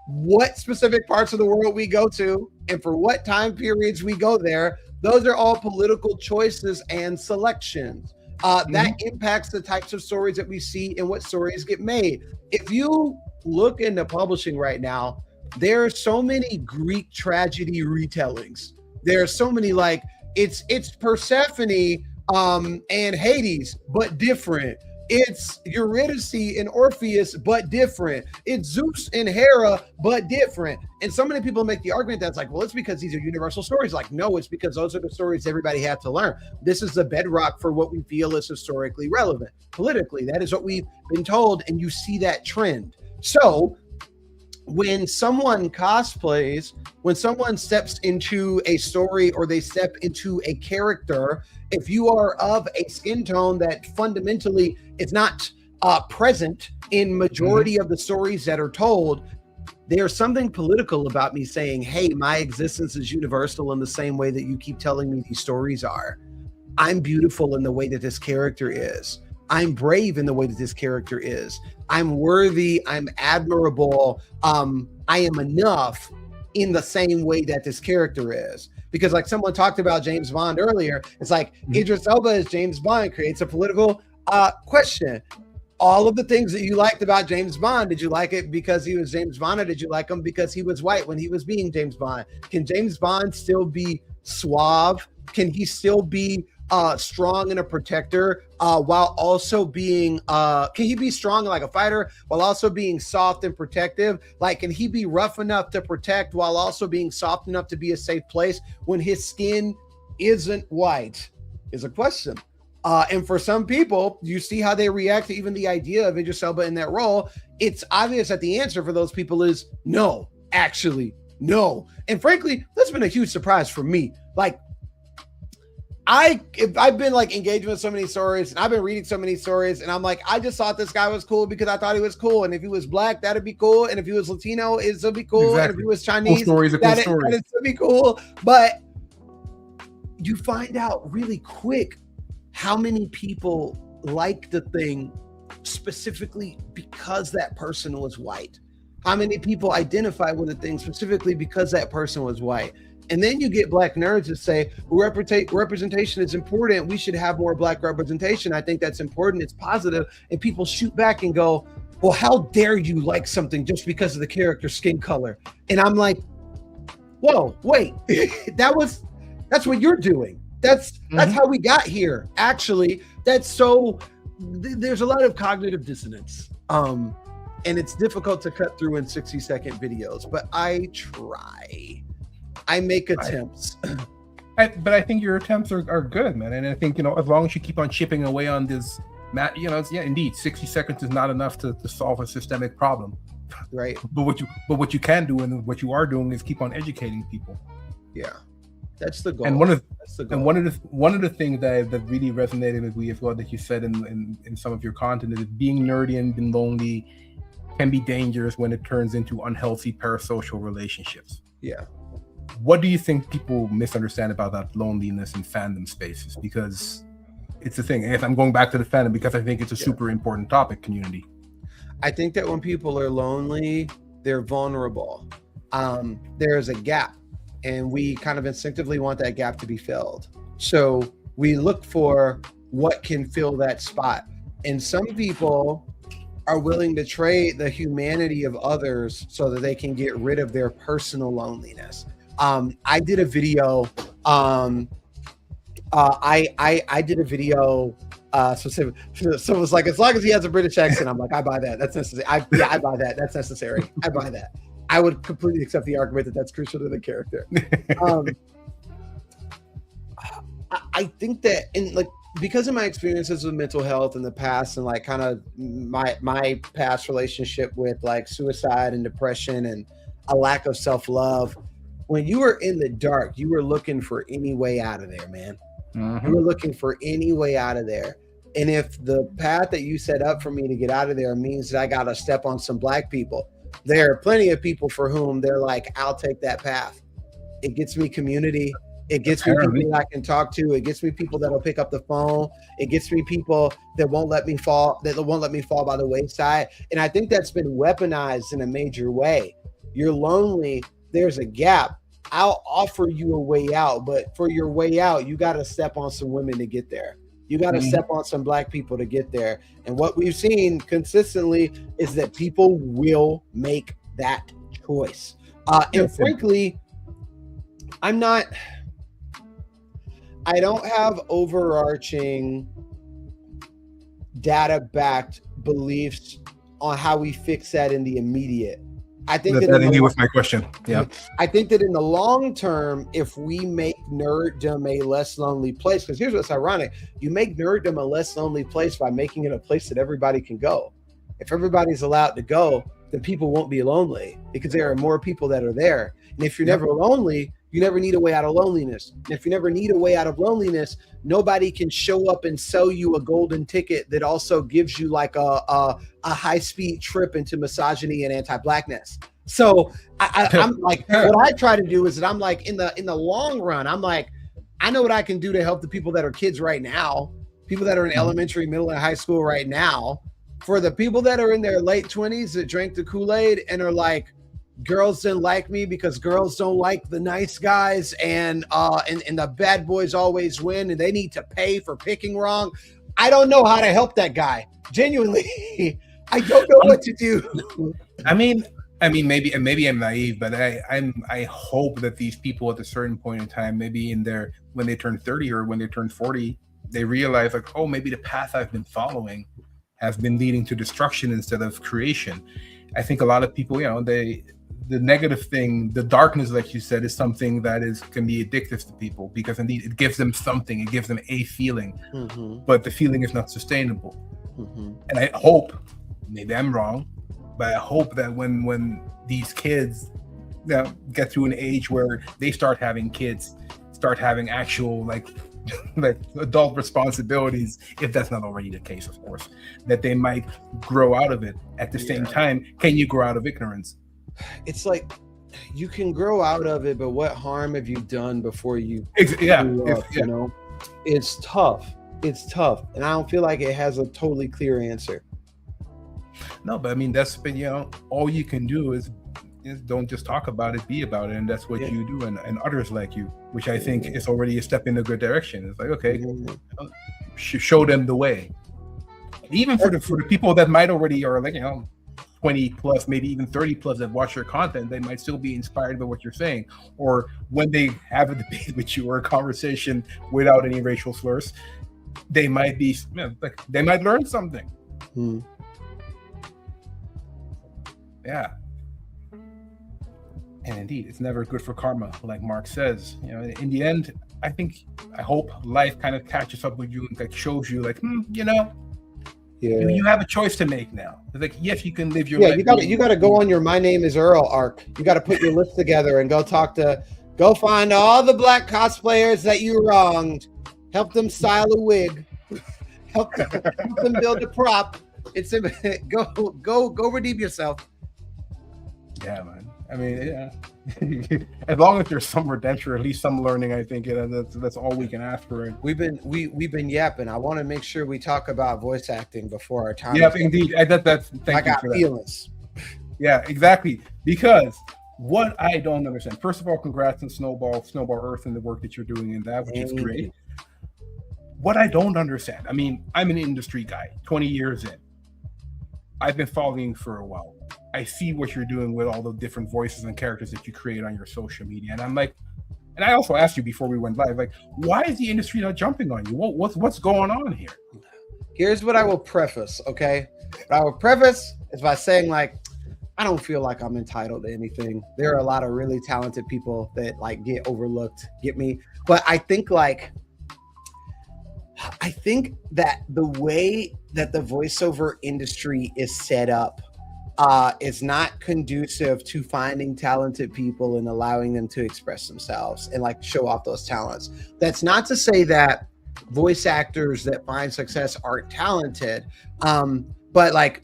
what specific parts of the world we go to and for what time periods we go there, those are all political choices and selections. That impacts the types of stories that we see and what stories get made. If you look into publishing right now, there are so many Greek tragedy retellings. There are so many, like it's Persephone and Hades, but different. It's Eurydice and Orpheus, but different. It's Zeus and Hera, but different. And so many people make the argument that's like, well, it's because these are universal stories. Like, no, it's because those are the stories everybody had to learn. This is the bedrock for what we feel is historically relevant. Politically, that is what we've been told, and you see that trend. So when someone cosplays, when someone steps into a story or they step into a character, if you are of a skin tone that fundamentally is not present in majority of the stories that are told, there's something political about me saying, hey, my existence is universal in the same way that you keep telling me these stories are. I'm beautiful in the way that this character is. I'm brave in the way that this character is. I'm worthy. I'm admirable. I am enough in the same way that this character is. Because like someone talked about James Bond earlier, it's like Idris Elba as James Bond creates a political question. All of the things that you liked about James Bond, did you like it because he was James Bond, or did you like him because he was white when he was being James Bond? Can James Bond still be suave? Can he still be strong and a protector while also being can he be strong like a fighter while also being soft and protective? Like, can he be rough enough to protect while also being soft enough to be a safe place when his skin isn't white is a question. And for some people, you see how they react to even the idea of Idris Elba in that role. It's obvious that the answer for those people is no, actually no. And frankly, that's been a huge surprise for me. Like, I've been like engaging with so many stories and I've been reading so many stories, and I'm like, I just thought this guy was cool because I thought he was cool. And if he was black, that'd be cool. And if he was Latino, it'd be cool. Exactly. And if he was Chinese, that'd be cool. But you find out really quick how many people like the thing specifically because that person was white. How many people identify with the thing specifically because that person was white. And then you get black nerds that say, representation is important. We should have more black representation. I think that's important. It's positive. And people shoot back and go, well, how dare you like something just because of the character's skin color? And I'm like, whoa, wait, that's what you're doing. That's how we got here. Actually, there's a lot of cognitive dissonance. And it's difficult to cut through in 60-second videos, but I try. I make attempts. But I think your attempts are good, man. And I think, as long as you keep on chipping away on this, indeed, 60 seconds is not enough to solve a systemic problem. Right. But what you can do and what you are doing is keep on educating people. Yeah. That's the goal. And one of the things that really resonated with me as well that you said in some of your content is being nerdy and being lonely can be dangerous when it turns into unhealthy parasocial relationships. Yeah. What do you think people misunderstand about that loneliness in fandom spaces? Because it's the thing. If I'm going back to the fandom, because I think it's a super important topic, community. I think that when people are lonely, they're vulnerable. There's a gap, and we kind of instinctively want that gap to be filled. So we look for what can fill that spot. And some people are willing to trade the humanity of others so that they can get rid of their personal loneliness. I did a video. I did a video. So it was like, as long as he has a British accent, I'm like, I buy that. That's necessary. I buy that. That's necessary. I buy that. I would completely accept the argument that that's crucial to the character. I think that, and like, because of my experiences with mental health in the past, and like kind of my past relationship with like suicide and depression and a lack of self-love, when you were in the dark, you were looking for any way out of there, man. You were looking for any way out of there. And if the path that you set up for me to get out of there means that I got to step on some black people, there are plenty of people for whom they're like, I'll take that path. It gets me community. It gets me people that I can talk to. It gets me people that'll pick up the phone. It gets me people that won't let me fall, by the wayside. And I think that's been weaponized in a major way. You're lonely. There's a gap. I'll offer you a way out, but for your way out, you got to step on some women to get there. You got to step on some black people to get there. And what we've seen consistently is that people will make that choice. And frankly, I don't have overarching data-backed beliefs on how we fix that in the immediate. I think that was my question. Yeah. I think that in the long term, if we make nerddom a less lonely place, because here's what's ironic, you make nerddom a less lonely place by making it a place that everybody can go. If everybody's allowed to go, then people won't be lonely because there are more people that are there. And if you're never lonely, you never need a way out of loneliness. And if you never need a way out of loneliness, nobody can show up and sell you a golden ticket that also gives you like a high-speed trip into misogyny and anti-blackness. So I'm like, what I try to do is that I'm like, in the long run, I'm like, I know what I can do to help the people that are kids right now, people that are in elementary, middle, and high school right now. For the people that are in their late 20s that drank the Kool-Aid and are like, girls didn't like me because girls don't like the nice guys, and the bad boys always win, and they need to pay for picking wrong. I don't know how to help that guy. Genuinely, I don't know what to do. I mean, maybe I'm naive, but I hope that these people at a certain point in time, maybe when they turn 30 or when they turn 40, they realize like, oh, maybe the path I've been following has been leading to destruction instead of creation. I think a lot of people, the negative thing, the darkness, like you said, is something that can be addictive to people because indeed it gives them something, it gives them a feeling, but the feeling is not sustainable. And I hope, maybe I'm wrong, but I hope that when these kids get to an age where they start having kids, start having actual like adult responsibilities, if that's not already the case, of course, that they might grow out of it. At the same time, can you grow out of ignorance? It's like you can grow out of it, but what harm have you done before you grew up, you know? It's tough. And I don't feel like it has a totally clear answer. No, but I mean, that's been, all you can do is don't just talk about it, be about it. And that's what you do, and others like you, which I think is already a step in a good direction. It's like, okay, show them the way. Even for the people that might already are like, 20 plus, maybe even 30 plus that watch your content, they might still be inspired by what you're saying. Or when they have a debate with you or a conversation without any racial slurs, they might be, they might learn something. Yeah. And indeed, it's never good for karma, like Mark says. In the end, I hope life kind of catches up with you and like shows you like, you have a choice to make now. It's like, yes, you can live your life. You got to go on your My Name is Earl arc. You got to put your list together and go find all the black cosplayers that you wronged, help them style a wig, help them build a prop. Go redeem yourself. Yeah, man. I mean, as long as there's some redemption, or at least some learning, I think that's all we can ask for. We've been yapping. I want to make sure we talk about voice acting before our time. Yeah, indeed. I got feelings. Yeah, exactly. Because what I don't understand. First of all, congrats on Snowball Earth and the work that you're doing in that, which is great. What I don't understand. I mean, I'm an industry guy, 20 years in. I've been following for a while. I see what you're doing with all the different voices and characters that you create on your social media. And I'm like, and I also asked you before we went live, like, why is the industry not jumping on you? What's going on here? Here's what I will preface, okay? What I will preface is by saying, like, I don't feel like I'm entitled to anything. There are a lot of really talented people that like get overlooked, get me. But I think that the way that the voiceover industry is set up is not conducive to finding talented people and allowing them to express themselves and like show off those talents. That's not to say that voice actors that find success aren't talented. But like,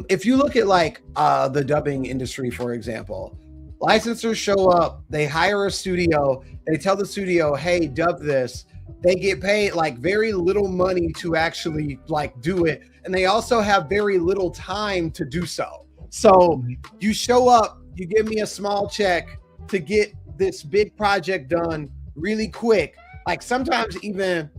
if you look at like the dubbing industry, for example, licensors show up, they hire a studio, they tell the studio, hey, dub this. They get paid like very little money to actually like do it. And they also have very little time to do so. So you show up, you give me a small check to get this big project done really quick. Like sometimes even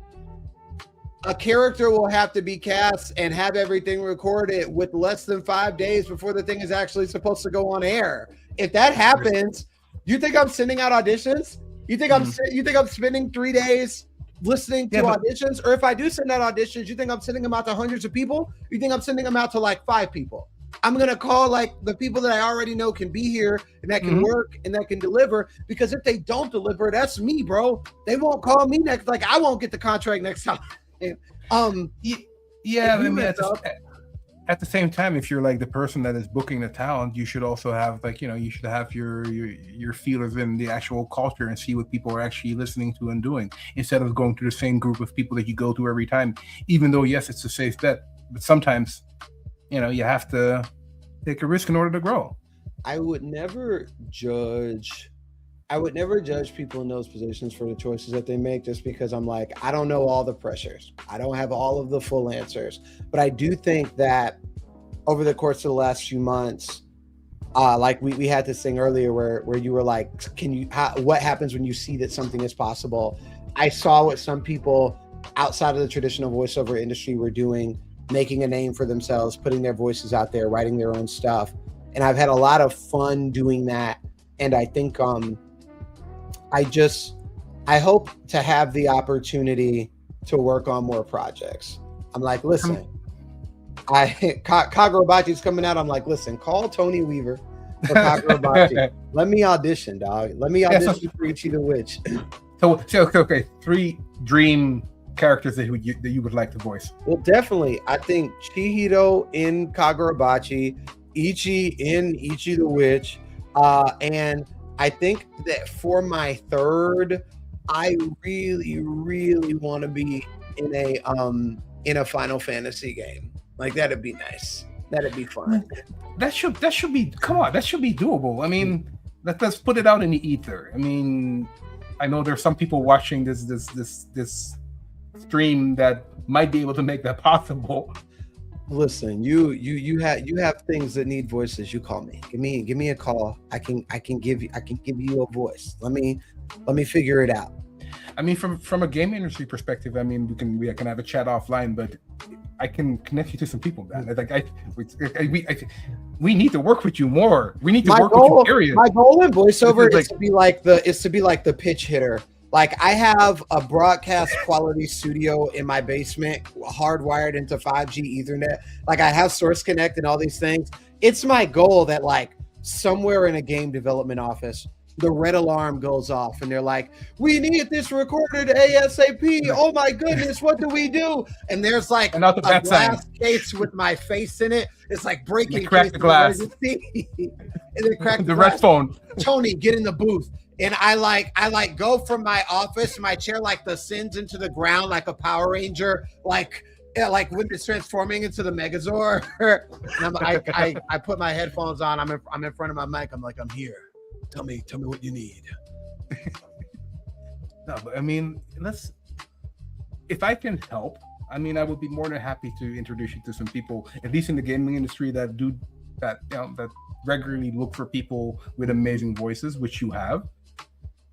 a character will have to be cast and have everything recorded with less than 5 days before the thing is actually supposed to go on air. If that happens, you think I'm sending out auditions? You think I'm spending 3 days listening to auditions? Or if I do send out auditions, you think I'm sending them out to hundreds of people? You think I'm sending them out to like 5 people? I'm going to call like the people that I already know can be here and that can work and that can deliver, because if they don't deliver, that's me, bro. They won't call me next. Like I won't get the contract next time. I mean, at the same time, if you're like the person that is booking the talent, you should also have like, you should have your feelers in the actual culture and see what people are actually listening to and doing, instead of going to the same group of people that you go to every time. Even though, yes, it's a safe bet, but sometimes, you have to take a risk in order to grow. I would never judge people in those positions for the choices that they make, just because I'm like, I don't know all the pressures. I don't have all of the full answers. But I do think that over the course of the last few months, like we had this thing earlier where you were like, what happens when you see that something is possible? I saw what some people outside of the traditional voiceover industry were doing, making a name for themselves, putting their voices out there, writing their own stuff. And I've had a lot of fun doing that. And I think I hope to have the opportunity to work on more projects. I'm like, listen, Kagurabachi's coming out. I'm like, listen, call Tony Weaver for Kagurabachi. Let me audition, dog. Let me audition for Ichi the Witch. So okay, 3 dream characters that you would like to voice. Well, definitely. I think Chihiro in Kagurabachi, Ichi in Ichi the Witch, and I think that for my third, I really, really want to be in a Final Fantasy game. Like that'd be nice. That'd be fun. That should be, come on, that should be doable. I mean, let's put it out in the ether. I mean, I know there's some people watching this stream that might be able to make that possible. Listen, you have things that need voices. You call me. Give me a call. I can give you a voice. Let me figure it out. I mean, from a game industry perspective, I mean, we can have a chat offline, but I can connect you to some people, man. Like we need to work with you more. We need to work with you. Period. My goal in voiceover is to be like the pitch hitter. Like I have a broadcast quality studio in my basement, hardwired into 5G Ethernet. Like I have Source Connect and all these things. It's my goal that like somewhere in a game development office, the red alarm goes off and they're like, we need this recorded ASAP. Oh my goodness, what do we do? And there's like a glass case with my face in it. It's like breaking. Crack the glass. And they crack the red phone. Tony, get in the booth. And I go from my office, my chair like descends into the ground like a Power Ranger, like when it's transforming into the Megazord. And I put my headphones on. I'm in front of my mic. I'm like, I'm here. Tell me what you need. No, but I mean, if I can help, I mean, I would be more than happy to introduce you to some people, at least in the gaming industry, that regularly look for people with amazing voices, which you have.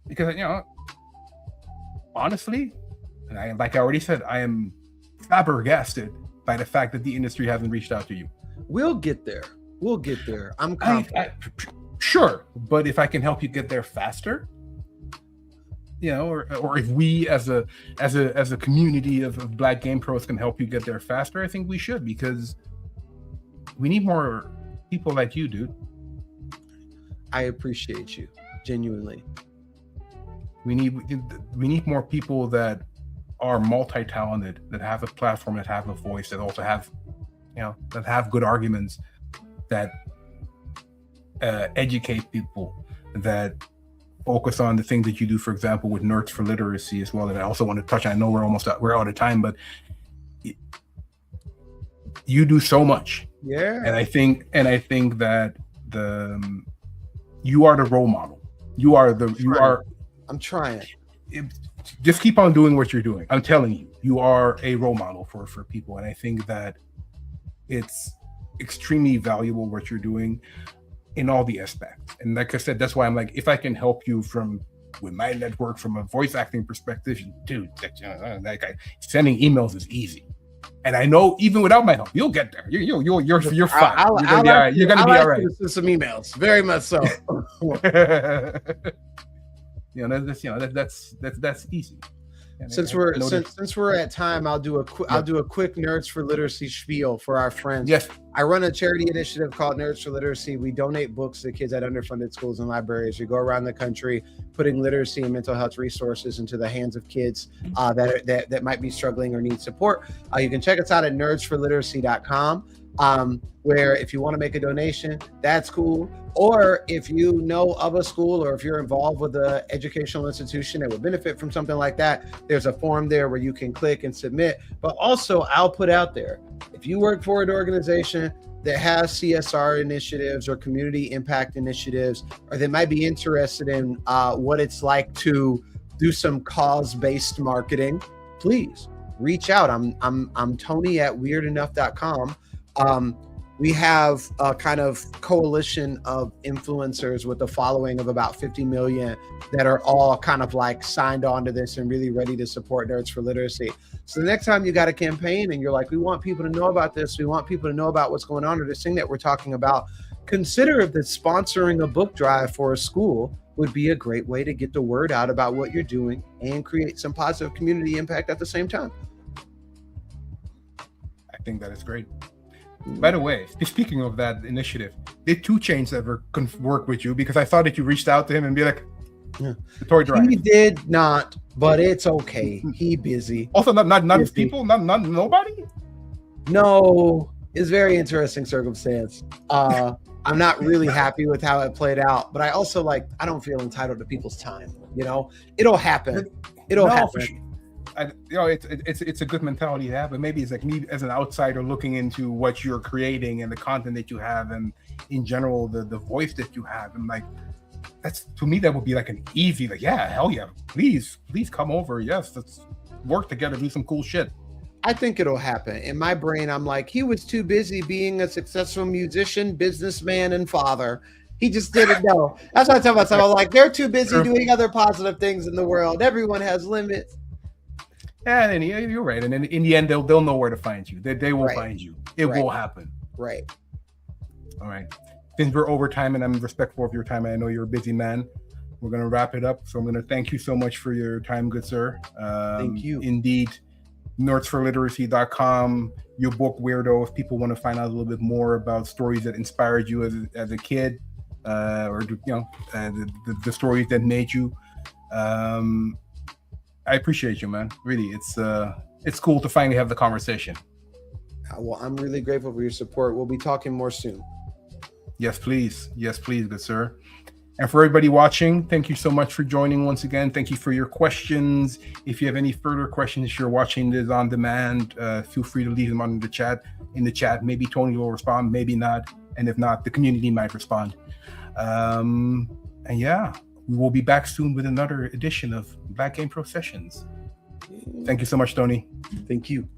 Because honestly, and like I already said, I am flabbergasted by the fact that the industry hasn't reached out to you. We'll get there. I'm confident. Sure, but if I can help you get there faster, or if we as a community of Black Game Pros can help you get there faster, I think we should, because we need more people like you, dude. I appreciate you, genuinely. We need more people that are multi-talented, that have a platform, that have a voice, that also have, that have good arguments, that educate people, that focus on the things that you do, for example, with Nerds for Literacy as well. And I also want to touch, I know we're out of time, but you do so much. Yeah. And I think that you are the role model. I'm trying. Just keep on doing what you're doing. I'm telling you, you are a role model for people. And I think that it's extremely valuable what you're doing in all the aspects. And like I said, that's why I'm like, if I can help you with my network from a voice acting perspective, dude, sending emails is easy. And I know even without my help, you'll get there. You're fine. You're gonna be all right. Send some emails, very much so. That's easy. And since we're at time, I'll do a quick Nerds for Literacy spiel for our friends. Yes. I run a charity initiative called Nerds for Literacy. We donate books to kids at underfunded schools and libraries. We go around the country putting literacy and mental health resources into the hands of kids that might be struggling or need support. You can check us out at nerdsforliteracy.com. Where if you want to make a donation, that's cool. Or if you know of a school, or if you're involved with an educational institution that would benefit from something like that, there's a form there where you can click and submit. But also, I'll put out there, if you work for an organization that has CSR initiatives or community impact initiatives, or that might be interested in what it's like to do some cause-based marketing, please reach out. I'm Tony at weirdenough.com. We have a kind of coalition of influencers with a following of about 50 million that are all kind of like signed on to this and really ready to support Nerds for Literacy. So the next time you got a campaign and you're like, we want people to know about this, we want people to know about what's going on, or this thing that we're talking about, consider if that sponsoring a book drive for a school would be a great way to get the word out about what you're doing and create some positive community impact at the same time. I think that is great. By the way, speaking of that initiative, did 2 Chainz ever work with you? Because I thought that you reached out to him and be like, the toy drive. He did not, but it's okay. He busy. Also, not his people, not nobody. No, it's very interesting circumstance. I'm not really happy with how it played out, but I also I don't feel entitled to people's time. It'll happen. It'll happen. It's a good mentality to have, but maybe it's like me as an outsider looking into what you're creating and the content that you have, and in general the voice that you have, and like that's, to me, that would be like an easy, like, yeah, hell yeah, please come over, yes, let's work together, do some cool shit. I think it'll happen. In my brain, I'm like, he was too busy being a successful musician, businessman, and father. He just didn't know. That's what I tell myself. I'm like, they're too busy doing other positive things in the world. Everyone has limits. Yeah, and you're right. And then in the end, they'll know where to find you. They will find you. It will happen. Right. All right. Since we're over time and I'm respectful of your time, I know you're a busy man, we're going to wrap it up. So I'm going to thank you so much for your time, good sir. Thank you. Indeed. nerdsforliteracy.com, your book Weirdo, if people want to find out a little bit more about stories that inspired you as a kid, or the stories that made you. I appreciate you, man. Really, it's cool to finally have the conversation. Well, I'm really grateful for your support. We'll be talking more soon. Yes, please. Yes, please, good sir. And for everybody watching, thank you so much for joining once again. Thank you for your questions. If you have any further questions, if you're watching this on demand, feel free to leave them in the chat. Maybe Tony will respond, maybe not. And if not, the community might respond. And yeah, we will be back soon with another edition of Black Game Pro Sessions. Thank you so much, Tony. Thank you.